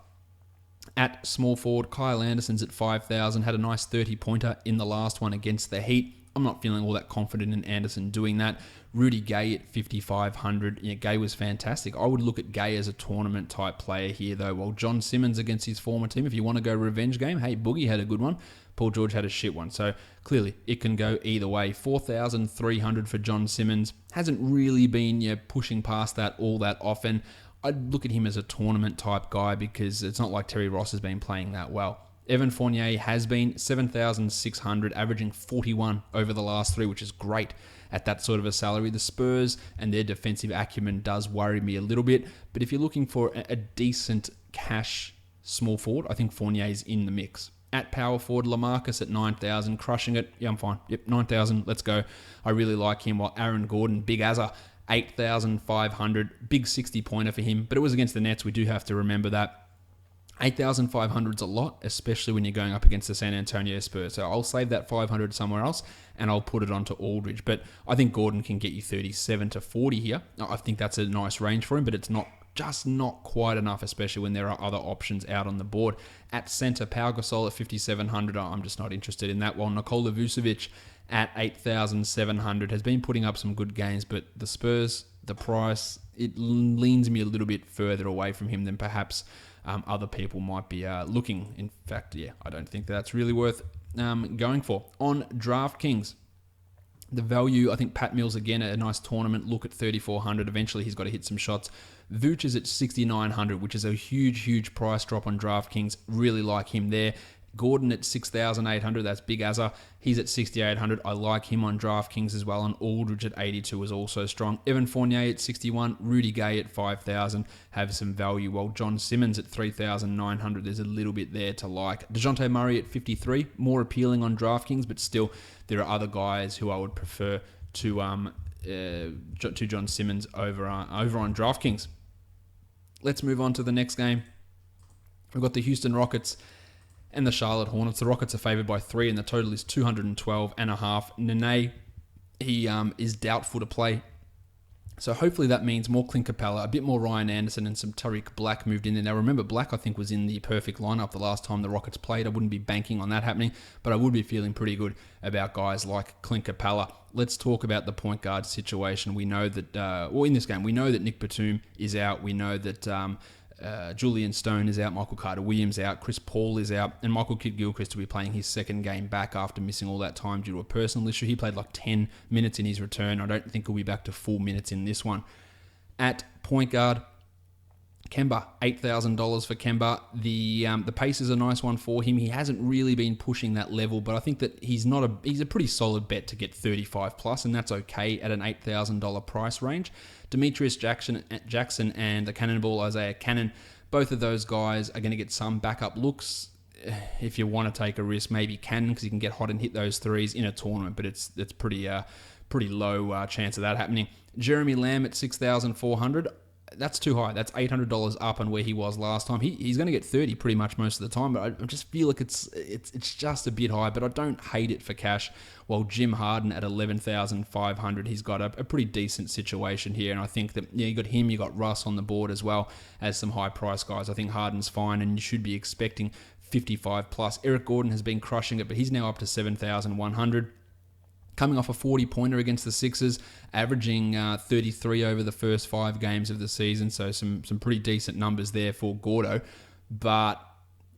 At small forward, Kyle Anderson's at 5,000, had a nice 30-pointer in the last one against the Heat. I'm not feeling all that confident in Anderson doing that. Rudy Gay at 5,500. Gay was fantastic. I would look at Gay as a tournament type player here, though. While John Simmons against his former team, if you want to go revenge game, hey, Boogie had a good one. Paul George had a shit one. So clearly it can go either way. 4,300 for John Simmons. Hasn't really been pushing past that all that often. I'd look at him as a tournament type guy because it's not like Terry Ross has been playing that well. Evan Fournier has been 7,600, averaging 41 over the last 3, which is great at that sort of a salary. The Spurs and their defensive acumen does worry me a little bit, but if you're looking for a decent cash small forward, I think Fournier's in the mix. At power forward, LaMarcus at 9,000, crushing it. Yeah, I'm fine. Yep, 9,000, let's go. I really like him, while Aaron Gordon, Big Azza, 8,500, big 60-pointer for him, but it was against the Nets. We do have to remember that. 8,500 is a lot, especially when you're going up against the San Antonio Spurs. So I'll save that 500 somewhere else and I'll put it onto Aldridge. But I think Gordon can get you 37 to 40 here. I think that's a nice range for him, but it's not quite enough, especially when there are other options out on the board. At center, Pau Gasol at 5,700. I'm just not interested in that one. Nikola Vucevic at 8,700 has been putting up some good games, but the Spurs, the price, it leans me a little bit further away from him than perhaps other people might be looking. In fact, I don't think that's really worth going for. On DraftKings, the value, I think Pat Mills, again, a nice tournament look at 3,400. Eventually, he's got to hit some shots. Vooch is at 6,900, which is a huge price drop on DraftKings. Really like him there. Gordon at 6,800, that's Big Azza. He's at 6,800. I like him on DraftKings as well. And Aldridge at 82 is also strong. Evan Fournier at 61. Rudy Gay at 5,000 have some value. While John Simmons at 3,900, there's a little bit there to like. DeJounte Murray at 53, more appealing on DraftKings, but still there are other guys who I would prefer to John Simmons over on DraftKings. Let's move on to the next game. We've got the Houston Rockets and the Charlotte Hornets. The Rockets are favored by 3, and the total is 212.5. Nene, he is doubtful to play. So hopefully that means more Clint Capella, a bit more Ryan Anderson, and some Tariq Black moved in there. Now remember, Black I think was in the perfect lineup the last time the Rockets played. I wouldn't be banking on that happening, but I would be feeling pretty good about guys like Clint Capella. Let's talk about the point guard situation. We know that, in this game, we know that Nick Batum is out. We know that Julian Stone is out, Michael Carter-Williams out, Chris Paul is out, and Michael Kidd-Gilchrist will be playing his second game back after missing all that time due to a personal issue. He played like 10 minutes in his return. I don't think he'll be back to full minutes in this one. At point guard, Kemba, $8,000 for Kemba. The pace is a nice one for him. He hasn't really been pushing that level, but I think that he's a pretty solid bet to get 35 plus, and that's okay at an $8,000 price range. Demetrius Jackson and the Cannonball Isaiah Cannon, both of those guys are going to get some backup looks. If you want to take a risk, maybe Cannon, because he can get hot and hit those threes in a tournament, but it's pretty low chance of that happening. Jeremy Lamb at 6,400. That's too high. That's $800 up on where he was last time. He's going to get 30 pretty much most of the time, but I just feel like it's just a bit high, but I don't hate it for cash. While Jim Harden at 11,500, he's got a pretty decent situation here, and I think that you got him, you got Russ on the board as well as some high price guys. I think Harden's fine, and you should be expecting 55 plus. Eric Gordon has been crushing it, but he's now up to 7,100. Coming off a 40-pointer against the Sixers, averaging 33 over the first 5 games of the season, so some pretty decent numbers there for Gordo. But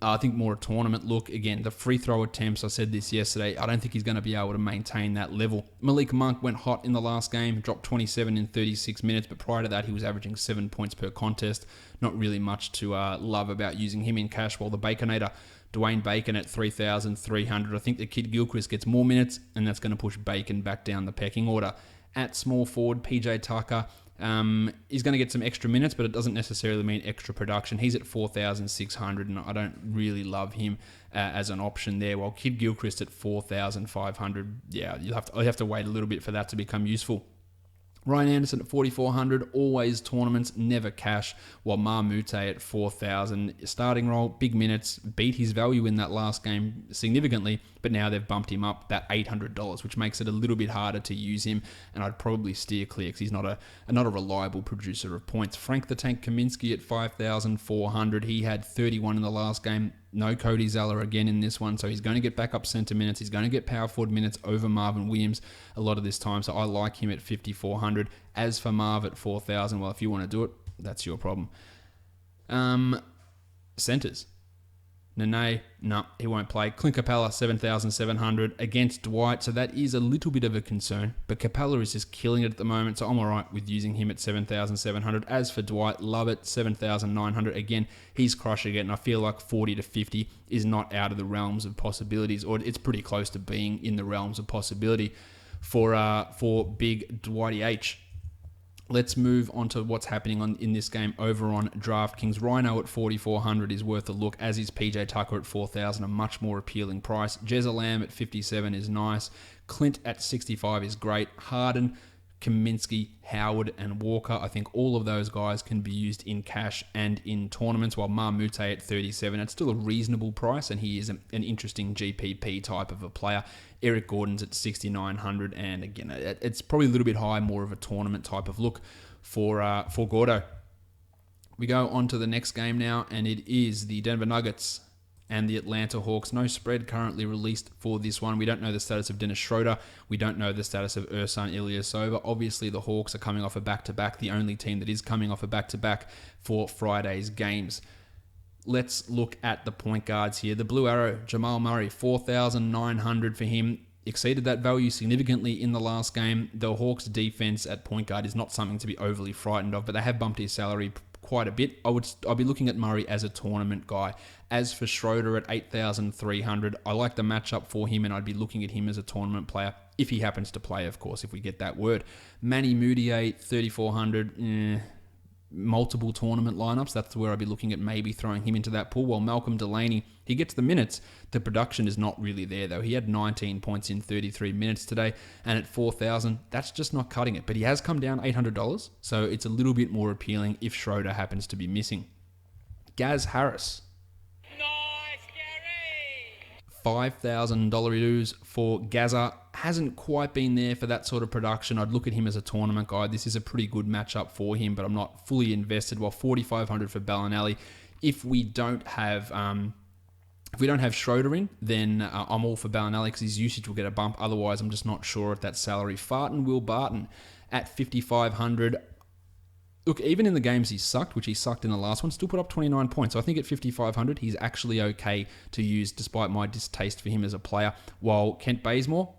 I think more a tournament look. Again, the free throw attempts, I said this yesterday, I don't think he's going to be able to maintain that level. Malik Monk went hot in the last game, dropped 27 in 36 minutes, but prior to that, he was averaging 7 points per contest. Not really much to love about using him in cash, while the Baconator, Dwayne Bacon at 3,300. I think the Kid Gilchrist gets more minutes, and that's going to push Bacon back down the pecking order. At small forward, PJ Tucker is going to get some extra minutes, but it doesn't necessarily mean extra production. He's at 4,600, and I don't really love him as an option there. While Kid Gilchrist at 4,500, you'll have to wait a little bit for that to become useful. Ryan Anderson at 4,400, always tournaments, never cash, while Marmute at 4,000. Starting role, big minutes, beat his value in that last game significantly, but now they've bumped him up that $800, which makes it a little bit harder to use him, and I'd probably steer clear because he's not a reliable producer of points. Frank the Tank Kaminsky at 5,400. He had 31 in the last game. No Cody Zeller again in this one, so he's going to get backup center minutes. He's going to get power forward minutes over Marvin Williams a lot of this time, so I like him at 5,400. As for Marv at 4,000, well, if you want to do it, that's your problem. Centers. Nene, no, he won't play. Clint Capella, 7,700 against Dwight, so that is a little bit of a concern. But Capella is just killing it at the moment, so I'm all right with using him at 7,700. As for Dwight, love it, 7,900. Again, he's crushing it, and I feel like 40 to 50 is not out of the realms of possibilities, or it's pretty close to being in the realms of possibility for big Dwighty H. Let's move on to what's happening in this game over on DraftKings. Rhino at 4,400 is worth a look, as is PJ Tucker at 4,000, a much more appealing price. Jezza Lamb at 57 is nice. Clint at 65 is great. Harden, Kaminsky, Howard, and Walker, I think all of those guys can be used in cash and in tournaments, while Marmute at 37, it's still a reasonable price, and he is an interesting GPP type of a player. Eric Gordon's at 6,900, and again, it's probably a little bit high, more of a tournament type of look for Gordo. We go on to the next game now, and it is the Denver Nuggets and the Atlanta Hawks. No spread currently released for this one. We don't know the status of Dennis Schroeder. We don't know the status of Ersan Ilyasova. Obviously, the Hawks are coming off a back-to-back, the only team that is coming off a back-to-back for Friday's games. Let's look at the point guards here. The Blue Arrow, Jamal Murray, 4,900 for him. Exceeded that value significantly in the last game. The Hawks' defense at point guard is not something to be overly frightened of, but they have bumped his salary quite a bit. I'll be looking at Murray as a tournament guy. As for Schroeder at 8,300, I like the matchup for him, and I'd be looking at him as a tournament player if he happens to play, of course, if we get that word. Manny Mudiay, 3,400, multiple tournament lineups. That's where I'd be looking at maybe throwing him into that pool. While Malcolm Delaney, he gets the minutes. The production is not really there, though. He had 19 points in 33 minutes today, and at 4,000, that's just not cutting it. But he has come down $800, so it's a little bit more appealing if Schroeder happens to be missing. Gaz Harris. Nice, Gary! $5,000 dues for Gaza. Hasn't quite been there for that sort of production. I'd look at him as a tournament guy. This is a pretty good matchup for him, but I'm not fully invested. While 4,500 for Bellinelli. If we don't have Schroeder in, then I'm all for Bellinelli because his usage will get a bump. Otherwise, I'm just not sure at that salary. Farton Will Barton at 5,500. Look, even in the games he sucked, which he sucked in the last one, still put up 29 points. So I think at 5,500, he's actually okay to use despite my distaste for him as a player. While Kent Bazemore,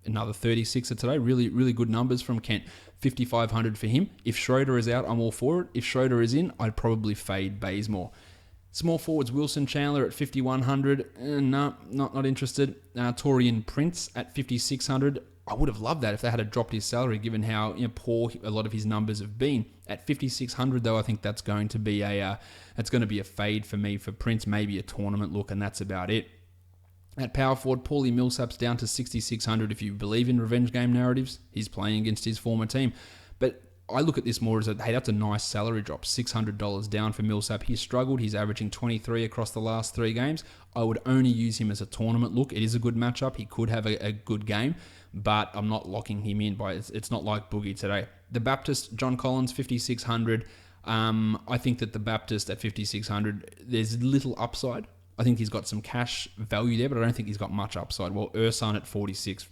another 36er today. Really, really good numbers from Kent. 5,500 for him. If Schroeder is out, I'm all for it. If Schroeder is in, I'd probably fade Bazemore. Small forwards, Wilson Chandler at 5,100. No, not interested. Torian Prince at 5,600. I would have loved that if they had dropped his salary, given how poor a lot of his numbers have been. At 5,600, though, I think that's going to be a fade for me for Prince. Maybe a tournament look, and that's about it. At power forward, Paulie Millsap's down to 6,600. If you believe in revenge game narratives, he's playing against his former team. But I look at this more as hey, that's a nice salary drop. $600 down for Millsap. He's struggled. He's averaging 23 across the last 3 games. I would only use him as a tournament look. It is a good matchup. He could have a good game, but I'm not locking him in. It's not like Boogie today. The Baptist, John Collins, 5,600. I think that the Baptist at 5,600, there's little upside. I think he's got some cash value there, but I don't think he's got much upside. Well, Ersan at 46,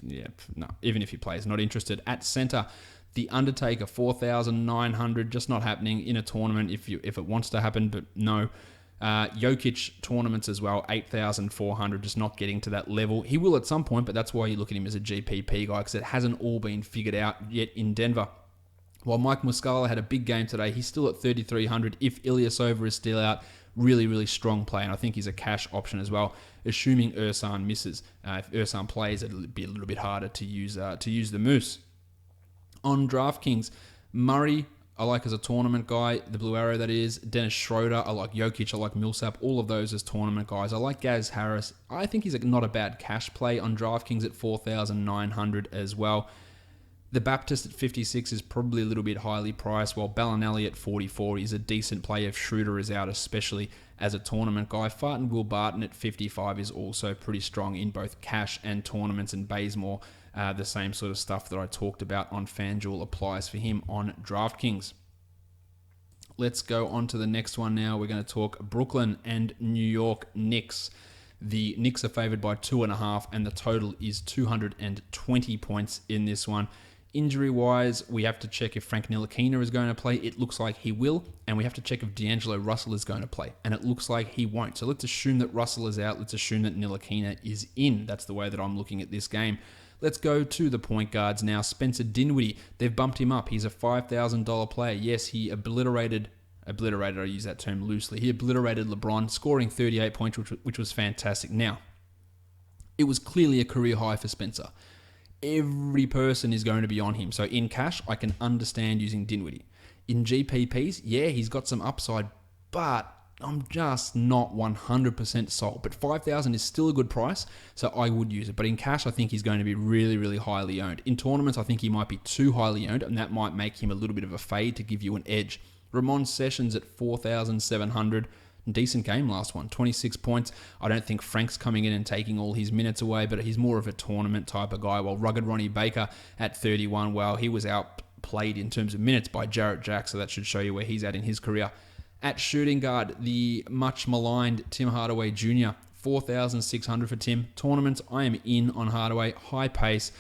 no, even if he plays, not interested. At center, The Undertaker, 4,900, just not happening in a tournament if it wants to happen, but no. Jokic tournaments as well, 8,400, just not getting to that level. He will at some point, but that's why you look at him as a GPP guy, because it hasn't all been figured out yet in Denver. While Mike Muscala had a big game today, he's still at 3,300. If Ilyasova is still out, really, really strong play, and I think he's a cash option as well, assuming Ersan misses. If Ersan plays, it'll be a little bit harder to use the Moose. On DraftKings, Murray, I like as a tournament guy, the Blue Arrow that is. Dennis Schroeder, I like Jokic, I like Millsap, all of those as tournament guys. I like Gaz Harris. I think he's not a bad cash play on DraftKings at 4,900 as well. The Baptist at 56 is probably a little bit highly priced, while Bellinelli at 44 is a decent play if Schroeder is out, especially as a tournament guy. Farton Will Barton at 55 is also pretty strong in both cash and tournaments, and Bazemore, the same sort of stuff that I talked about on FanDuel applies for him on DraftKings. Let's go on to the next one now. We're going to talk Brooklyn and New York Knicks. The Knicks are favored by 2.5, and the total is 220 points in this one. Injury-wise, we have to check if Frank Ntilikina is going to play. It looks like he will. And we have to check if D'Angelo Russell is going to play. And it looks like he won't. So let's assume that Russell is out. Let's assume that Ntilikina is in. That's the way that I'm looking at this game. Let's go to the point guards now. Spencer Dinwiddie, they've bumped him up. He's a $5,000 player. Yes, he obliterated, I use that term loosely. He obliterated LeBron, scoring 38 points, which was fantastic. Now, it was clearly a career high for Spencer. Every person is going to be on him. So in cash, I can understand using Dinwiddie. In GPPs, yeah, he's got some upside, but I'm just not 100% sold. But 5,000 is still a good price, so I would use it. But in cash, I think he's going to be really, really highly owned. In tournaments, I think he might be too highly owned, and that might make him a little bit of a fade to give you an edge. Ramon Sessions at 4,700. Decent game last one, 26 points. I don't think Frank's coming in and taking all his minutes away, but he's more of a tournament type of guy. While Rugged Ronnie Baker at 31, well, he was outplayed in terms of minutes by Jarrett Jack, so that should show you where he's at in his career. At shooting guard, the much maligned Tim Hardaway Jr., 4,600 for Tim. Tournaments, I am in on Hardaway. High pace,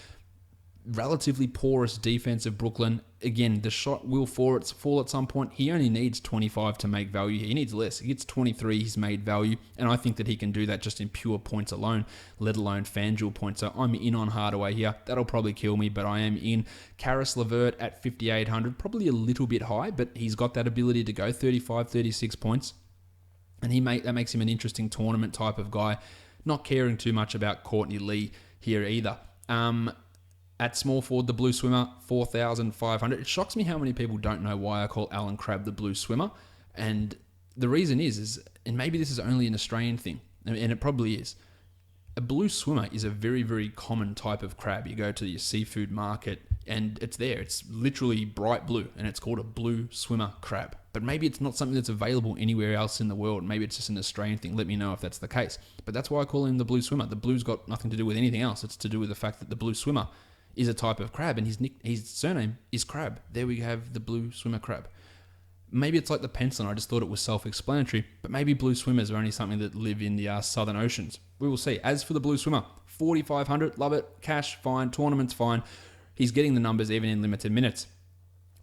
relatively porous defense of Brooklyn. Again, the shot will fall at some point. He only needs 25 to make value. He needs less. He gets 23, he's made value. And I think that he can do that just in pure points alone, let alone FanDuel points. So I'm in on Hardaway here. That'll probably kill me, but I am in. Karis LeVert at 5,800, probably a little bit high, but he's got that ability to go 35, 36 points. And that makes him an interesting tournament type of guy. Not caring too much about Courtney Lee here either. At small forward, the blue swimmer, 4,500. It shocks me how many people don't know why I call Alan Crabb the blue swimmer. And the reason is, and maybe this is only an Australian thing, and it probably is, a blue swimmer is a very, very common type of crab. You go to your seafood market and it's there. It's literally bright blue and it's called a blue swimmer crab. But maybe it's not something that's available anywhere else in the world. Maybe it's just an Australian thing. Let me know if that's the case. But that's why I call him the blue swimmer. The blue's got nothing to do with anything else. It's to do with the fact that the blue swimmer is a type of crab and his surname is Crab. There we have the blue swimmer crab. Maybe it's like the pencil. I just thought it was self-explanatory, but maybe blue swimmers are only something that live in the southern oceans. We will see. As for the blue swimmer, 4,500, love it. Cash, fine. Tournaments, fine. He's getting the numbers even in limited minutes.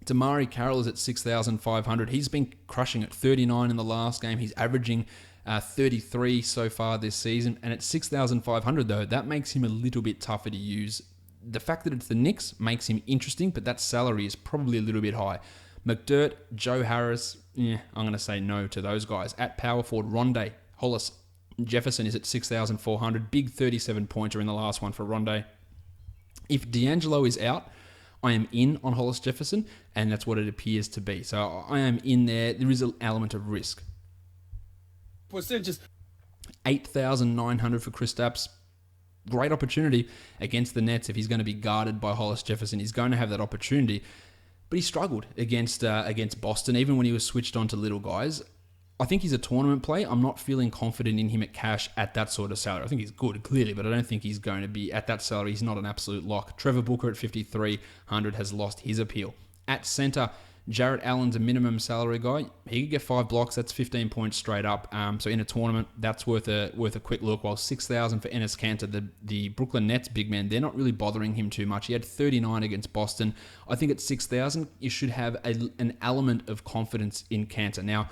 Damari Carroll is at 6,500. He's been crushing it. 39 in the last game. He's averaging 33 so far this season. And at 6,500 though, that makes him a little bit tougher to use. The fact that it's the Knicks makes him interesting, but that salary is probably a little bit high. McDirt, Joe Harris, I'm going to say no to those guys. At power forward, Rondé, Hollis Jefferson is at 6,400. Big 37-pointer in the last one for Rondé. If D'Angelo is out, I am in on Hollis Jefferson, and that's what it appears to be. So I am in there. There is an element of risk. Percentages. 8,900 for Kristaps. Great opportunity against the Nets. If he's going to be guarded by Hollis Jefferson, he's going to have that opportunity. But he struggled against Boston, even when he was switched on to little guys. I think he's a tournament play. I'm not feeling confident in him at cash at that sort of salary. I think he's good, clearly, but I don't think he's going to be at that salary. He's not an absolute lock. Trevor Booker at 5,300 has lost his appeal. At center, Jarrett Allen's a minimum salary guy. He could get 5 blocks. That's 15 points straight up. So in a tournament, that's worth a quick look. While 6,000 for Enes Kanter, the Brooklyn Nets big man, they're not really bothering him too much. He had 39 against Boston. I think at 6,000, you should have an element of confidence in Kanter. Now,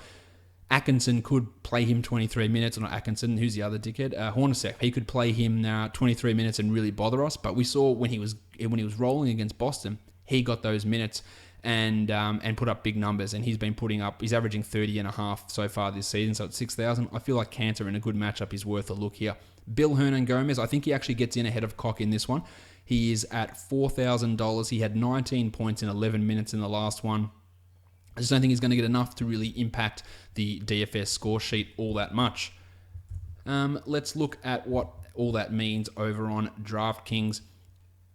Atkinson could play him 23 minutes. Or not Atkinson, who's the other dickhead? Hornacek. He could play him 23 minutes and really bother us. But we saw when he was rolling against Boston, he got those minutes and put up big numbers, and he's averaging 30 and a half so far this season. So at 6,000, I feel like Kanter in a good matchup is worth a look here. Bill Hernan-Gomez, I think he actually gets in ahead of Cock in this one. He is at $4,000. He had 19 points in 11 minutes in the last one. I just don't think he's going to get enough to really impact the DFS score sheet all that much. Let's look at what all that means over on DraftKings.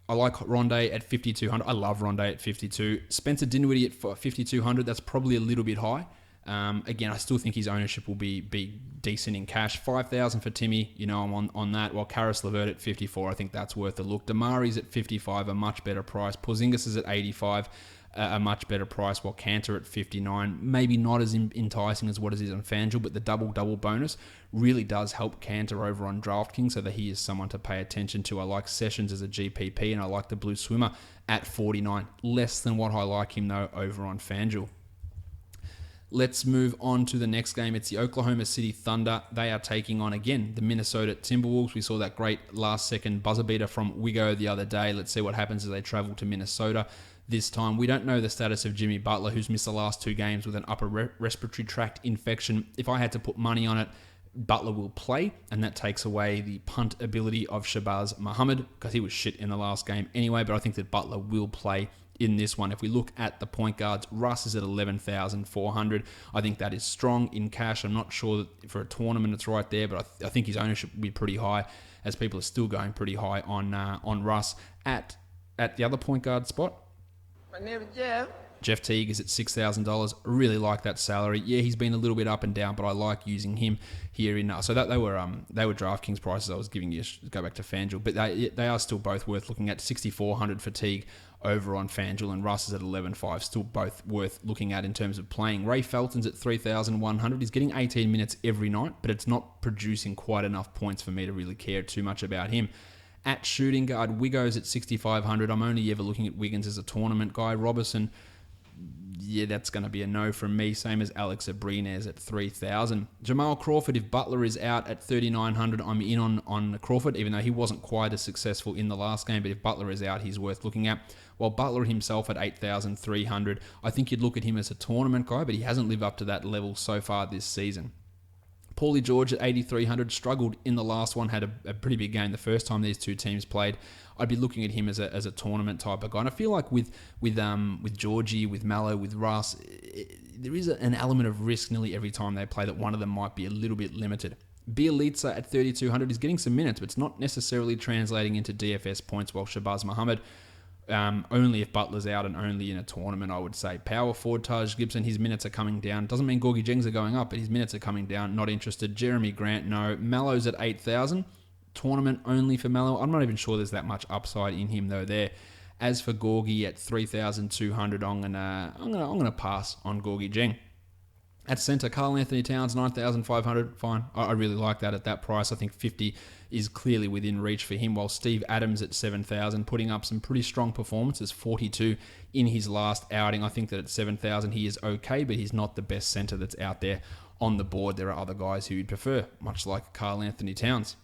I like Rondé at 5,200. I love Rondé at 52. Spencer Dinwiddie at 5,200. That's probably a little bit high. Again, I still think his ownership will be decent in cash. 5,000 for Timmy. I'm on that. While Karis LeVert at 54, I think that's worth a look. Damari's at 55, a much better price. Porzingis is at 85. a much better price, while Cantor at 59, maybe not as enticing as what it is on FanDuel, but the double-double bonus really does help Cantor over on DraftKings, so that he is someone to pay attention to. I like Sessions as a GPP, and I like the Blue Swimmer at 49. Less than what I like him, though, over on FanDuel. Let's move on to the next game. It's the Oklahoma City Thunder. They are taking on, again, the Minnesota Timberwolves. We saw that great last-second buzzer beater from Wiggo the other day. Let's see what happens as they travel to Minnesota this time. We don't know the status of Jimmy Butler, who's missed the last 2 games with an upper respiratory tract infection. If I had to put money on it, Butler will play, and that takes away the punt ability of Shabazz Muhammad, because he was shit in the last game anyway, but I think that Butler will play in this one. If we look at the point guards, Russ is at 11,400. I think that is strong in cash. I'm not sure that for a tournament it's right there, but I think his ownership will be pretty high, as people are still going pretty high on Russ. At the other point guard spot, My name is Jeff. Jeff Teague is at $6,000. Really like that salary. Yeah, he's been a little bit up and down, but I like using him here in. So that they were DraftKings prices I was giving you. Go back to FanDuel, but they are still both worth looking at. 6,400 for Teague over on FanDuel, and Russ is at 11,500. Still both worth looking at in terms of playing. Ray Felton's at 3,100. He's getting 18 minutes every night, but it's not producing quite enough points for me to really care too much about him. At shooting guard, Wiggo's at 6,500. I'm only ever looking at Wiggins as a tournament guy. Robertson, yeah, that's going to be a no from me. Same as Alex Abrines at 3,000. Jamal Crawford, if Butler is out at 3,900, I'm in on Crawford, even though he wasn't quite as successful in the last game. But if Butler is out, he's worth looking at. While Butler himself at 8,300, I think you'd look at him as a tournament guy, but he hasn't lived up to that level so far this season. Paulie George at 8,300 struggled in the last one, had a pretty big game the first time these two teams played. I'd be looking at him as a tournament type of guy. And I feel like with Georgie, with Mallow, with Russ, there is an element of risk nearly every time they play that one of them might be a little bit limited. Bielitsa at 3,200 is getting some minutes, but it's not necessarily translating into DFS points, while Shabazz Muhammad, only if Butler's out and only in a tournament, I would say. Power forward, Taj Gibson, his minutes are coming down. Doesn't mean Gorgie Jengs are going up, but his minutes are coming down. Not interested. Jeremy Grant, no. Mallow's at 8,000. Tournament only for Mallow. I'm not even sure there's that much upside in him though there. As for Gorgie at 3,200, I'm gonna pass on Gorgie Jeng. At centre, Karl Anthony Towns, 9,500. Fine. I really like that at that price. I think 50 is clearly within reach for him, while Steve Adams at 7,000, putting up some pretty strong performances, 42 in his last outing. I think that at 7,000 he is okay, but he's not the best centre that's out there on the board. There are other guys who you'd prefer, much like Karl Anthony Towns.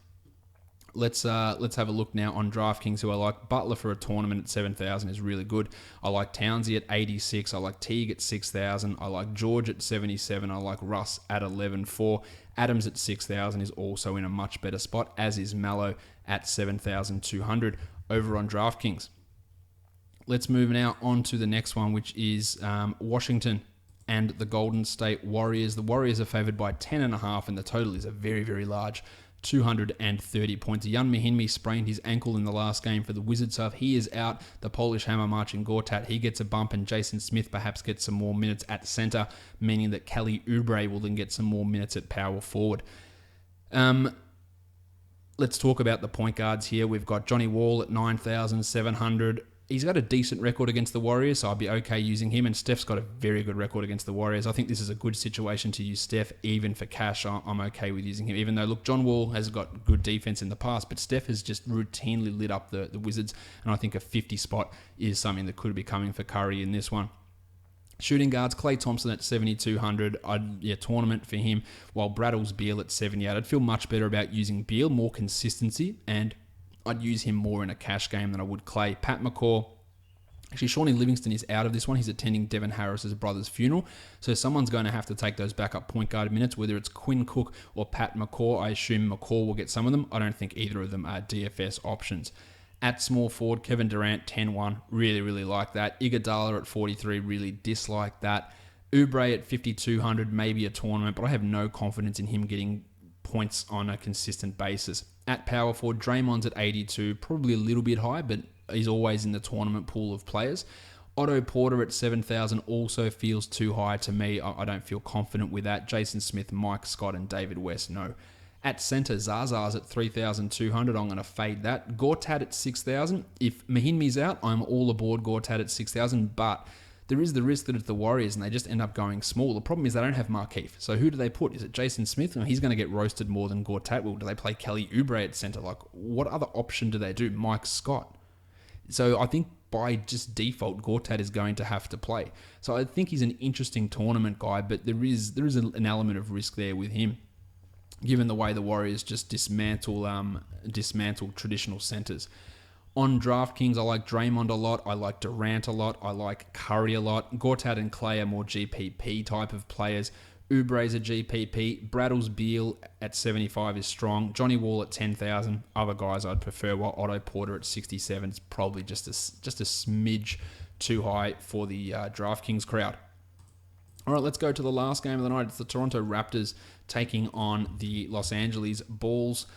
Let's have a look now on DraftKings, who I like. Butler for a tournament at 7,000 is really good. I like Townsy at 86. I like Teague at 6,000. I like George at 77. I like Russ at 11,400. Adams at 6,000 is also in a much better spot, as is Mallow at 7,200 over on DraftKings. Let's move now on to the next one, which is Washington and the Golden State Warriors. The Warriors are favored by 10.5, and the total is a very, very large 230 points. Jan Mahinmi sprained his ankle in the last game for the Wizards, so if he is out, the Polish hammer marching Gortat, he gets a bump, and Jason Smith perhaps gets some more minutes at center, meaning that Kelly Oubre will then get some more minutes at power forward. Let's talk about the point guards here. We've got Johnny Wall at 9,700. He's got a decent record against the Warriors, so I'll be okay using him. And Steph's got a very good record against the Warriors. I think this is a good situation to use Steph, even for cash. I'm okay with using him, even though, look, John Wall has got good defense in the past, but Steph has just routinely lit up the Wizards, and I think a 50 spot is something that could be coming for Curry in this one. Shooting guards, Klay Thompson at 7,200. Tournament for him, while Brattles Beal at 78. I'd feel much better about using Beal, more consistency, and I'd use him more in a cash game than I would Klay. Pat McCaw. Actually, Shawnee Livingston is out of this one. He's attending Devin Harris's brother's funeral. So someone's going to have to take those backup point guard minutes, whether it's Quinn Cook or Pat McCaw. I assume McCaw will get some of them. I don't think either of them are DFS options. At small forward, Kevin Durant, 10-1. Really, really like that. Iguodala at 43. Really dislike that. Oubre at 5,200. Maybe a tournament, but I have no confidence in him getting points on a consistent basis. At power forward, Draymond's at 82, probably a little bit high, but he's always in the tournament pool of players. Otto Porter at 7,000 also feels too high to me. I don't feel confident with that. Jason Smith, Mike Scott, and David West, no. At center, Zaza's at 3,200. I'm going to fade that. Gortat at 6,000. If Mahinmi's out, I'm all aboard Gortat at 6,000, but there is the risk that it's the Warriors and they just end up going small. The problem is they don't have Markieff. So who do they put? Is it Jason Smith? He's going to get roasted more than Gortat will. Do they play Kelly Oubre at center? Like, what other option do they do? Mike Scott. So I think by just default, Gortat is going to have to play. So I think he's an interesting tournament guy, but there is an element of risk there with him, given the way the Warriors just dismantle traditional centers. On DraftKings, I like Draymond a lot. I like Durant a lot. I like Curry a lot. Gortat and Clay are more GPP type of players. Oubre's a GPP. Brattles Beal at 75 is strong. Johnny Wall at 10,000. Other guys I'd prefer, while Otto Porter at 67 is probably just a smidge too high for the DraftKings crowd. All right, let's go to the last game of the night. It's the Toronto Raptors taking on the Los Angeles Bulls.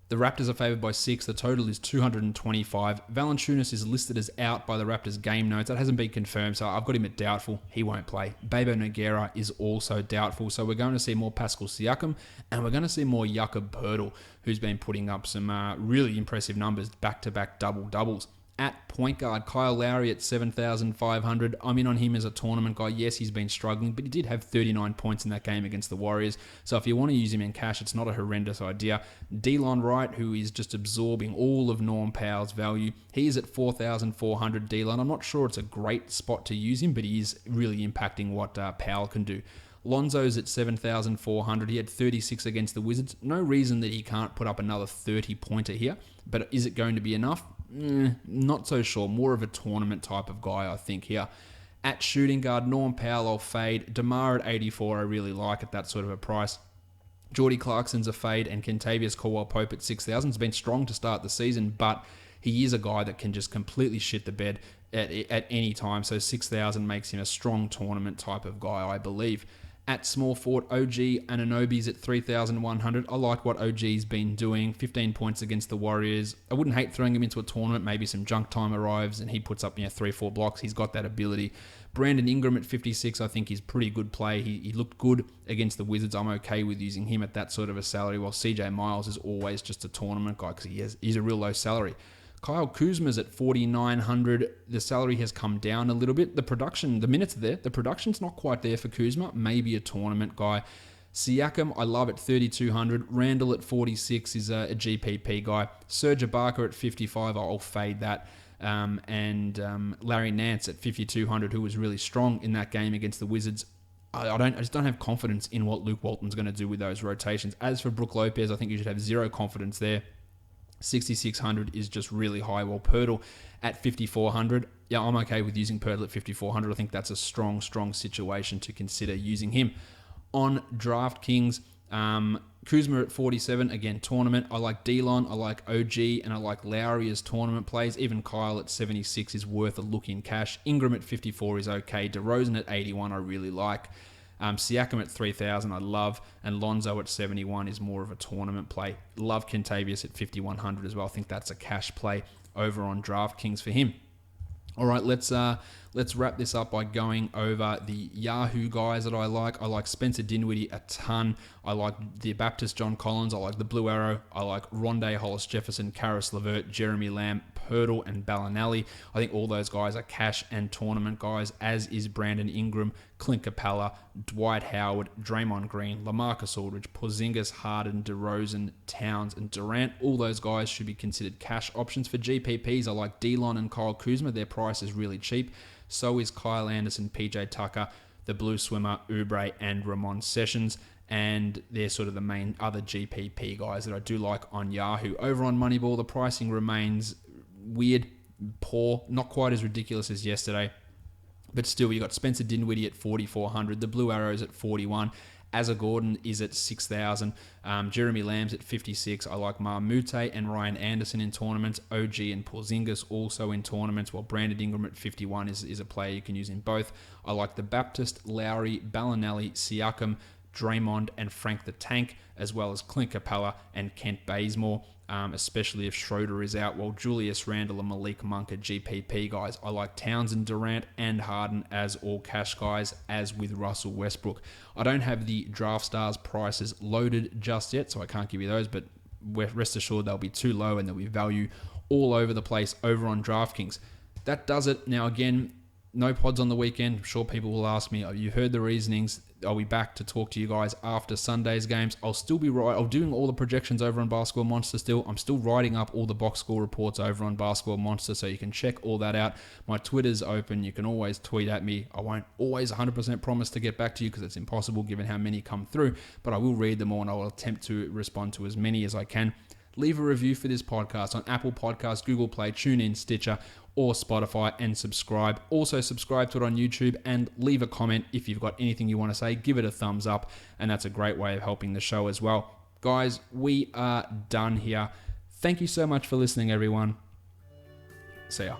The Raptors are favored by 6. The total is 225. Valanciunas is listed as out by the Raptors game notes. That hasn't been confirmed, so I've got him at doubtful. He won't play. Bebo Nogueira is also doubtful. So we're going to see more Pascal Siakam, and we're going to see more Jakob Poeltl, who's been putting up some really impressive numbers, back-to-back double-doubles. At point guard, Kyle Lowry at 7,500. I'm in on him as a tournament guy. Yes, he's been struggling, but he did have 39 points in that game against the Warriors. So if you want to use him in cash, it's not a horrendous idea. Delon Wright, who is just absorbing all of Norm Powell's value. He's at 4,400 Delon. I'm not sure it's a great spot to use him, but he is really impacting what Powell can do. Lonzo's at 7,400. He had 36 against the Wizards. No reason that he can't put up another 30-pointer here, but is it going to be enough? Not so sure. More of a tournament type of guy, I think, here. At shooting guard, Norm Powell, I'll fade. DeMar at 84, I really like at that sort of a price. Jordy Clarkson's a fade, and Kentavious Caldwell-Pope at 6,000. Has been strong to start the season, but he is a guy that can just completely shit the bed at any time. So 6,000 makes him a strong tournament type of guy, I believe. At small forward, OG Anunoby's at 3,100. I like what OG's been doing. 15 points against the Warriors. I wouldn't hate throwing him into a tournament. Maybe some junk time arrives and he puts up 3-4 blocks. He's got that ability. Brandon Ingram at 56, I think is pretty good play. He looked good against the Wizards. I'm okay with using him at that sort of a salary, while CJ Miles is always just a tournament guy because he's a real low salary. Kyle Kuzma's at 4,900. The salary has come down a little bit. The minutes are there. The production's not quite there for Kuzma. Maybe a tournament guy. Siakam, I love at 3,200. Randall at 46 is a GPP guy. Serge Ibaka at 55, I'll fade that. And Larry Nance at 5,200, who was really strong in that game against the Wizards. I just don't have confidence in what Luke Walton's going to do with those rotations. As for Brook Lopez, I think you should have zero confidence there. 6,600 is just really high. While Poeltl at 5,400, yeah, I'm okay with using Poeltl at 5,400. I think that's a strong situation to consider using him. On DraftKings, Kuzma at 47, again, tournament. I like Delon, I like OG, and I like Lowry as tournament plays. Even Kyle at 76 is worth a look in cash. Ingram at 54 is okay. DeRozan at 81 I really like. Siakam at 3,000 I love, and Lonzo at 71 is more of a tournament play. Love Kentavious at 5,100 as well. I think that's a cash play over on DraftKings for him. All right, let's wrap this up by going over the Yahoo guys that I like. I like Spencer Dinwiddie a ton. I like the Baptist John Collins. I like the Blue Arrow. I like Rondé Hollis Jefferson, Karis LeVert, Jeremy Lamb, Poeltl, and Bellinelli. I think all those guys are cash and tournament guys, as is Brandon Ingram, Clint Capella, Dwight Howard, Draymond Green, LaMarcus Aldridge, Porzingis, Harden, DeRozan, Towns, and Durant. All those guys should be considered cash options. For GPPs, I like Delon and Kyle Kuzma. Their price is really cheap. So is Kyle Anderson, PJ Tucker, the Blue Swimmer, Oubre, and Ramon Sessions. And they're sort of the main other GPP guys that I do like on Yahoo. Over on Moneyball, the pricing remains weird, poor, not quite as ridiculous as yesterday. But still, you got Spencer Dinwiddie at 4,400, the Blue Arrows at 41, Asa Gordon is at 6,000, Jeremy Lamb's at 56. I like Marmute and Ryan Anderson in tournaments, OG and Porzingis also in tournaments, while Brandon Ingram at 51 is a player you can use in both. I like the Baptist, Lowry, Bellinelli, Siakam, Draymond, and Frank the Tank, as well as Clint Capella and Kent Bazemore, especially if Schroeder is out, while Julius Randle and Malik Monk are GPP guys. I like Townsend, Durant, and Harden as all cash guys, as with Russell Westbrook. I don't have the Draft Stars prices loaded just yet, so I can't give you those, but rest assured they'll be too low and there'll be value all over the place over on DraftKings. That does it. Now, again, no pods on the weekend. I'm sure people will ask me, you heard the reasonings. I'll be back to talk to you guys after Sunday's games. I'll still be I'm doing all the projections over on Basketball Monster still. I'm still writing up all the box score reports over on Basketball Monster, so you can check all that out. My Twitter's open. You can always tweet at me. I won't always 100% promise to get back to you because it's impossible given how many come through, but I will read them all and I will attempt to respond to as many as I can. Leave a review for this podcast on Apple Podcasts, Google Play, TuneIn, Stitcher, or Spotify, and subscribe. Also subscribe to it on YouTube and leave a comment if you've got anything you want to say. Give it a thumbs up, and that's a great way of helping the show as well. Guys, we are done here. Thank you so much for listening, everyone. See ya.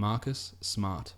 Marcus Smart.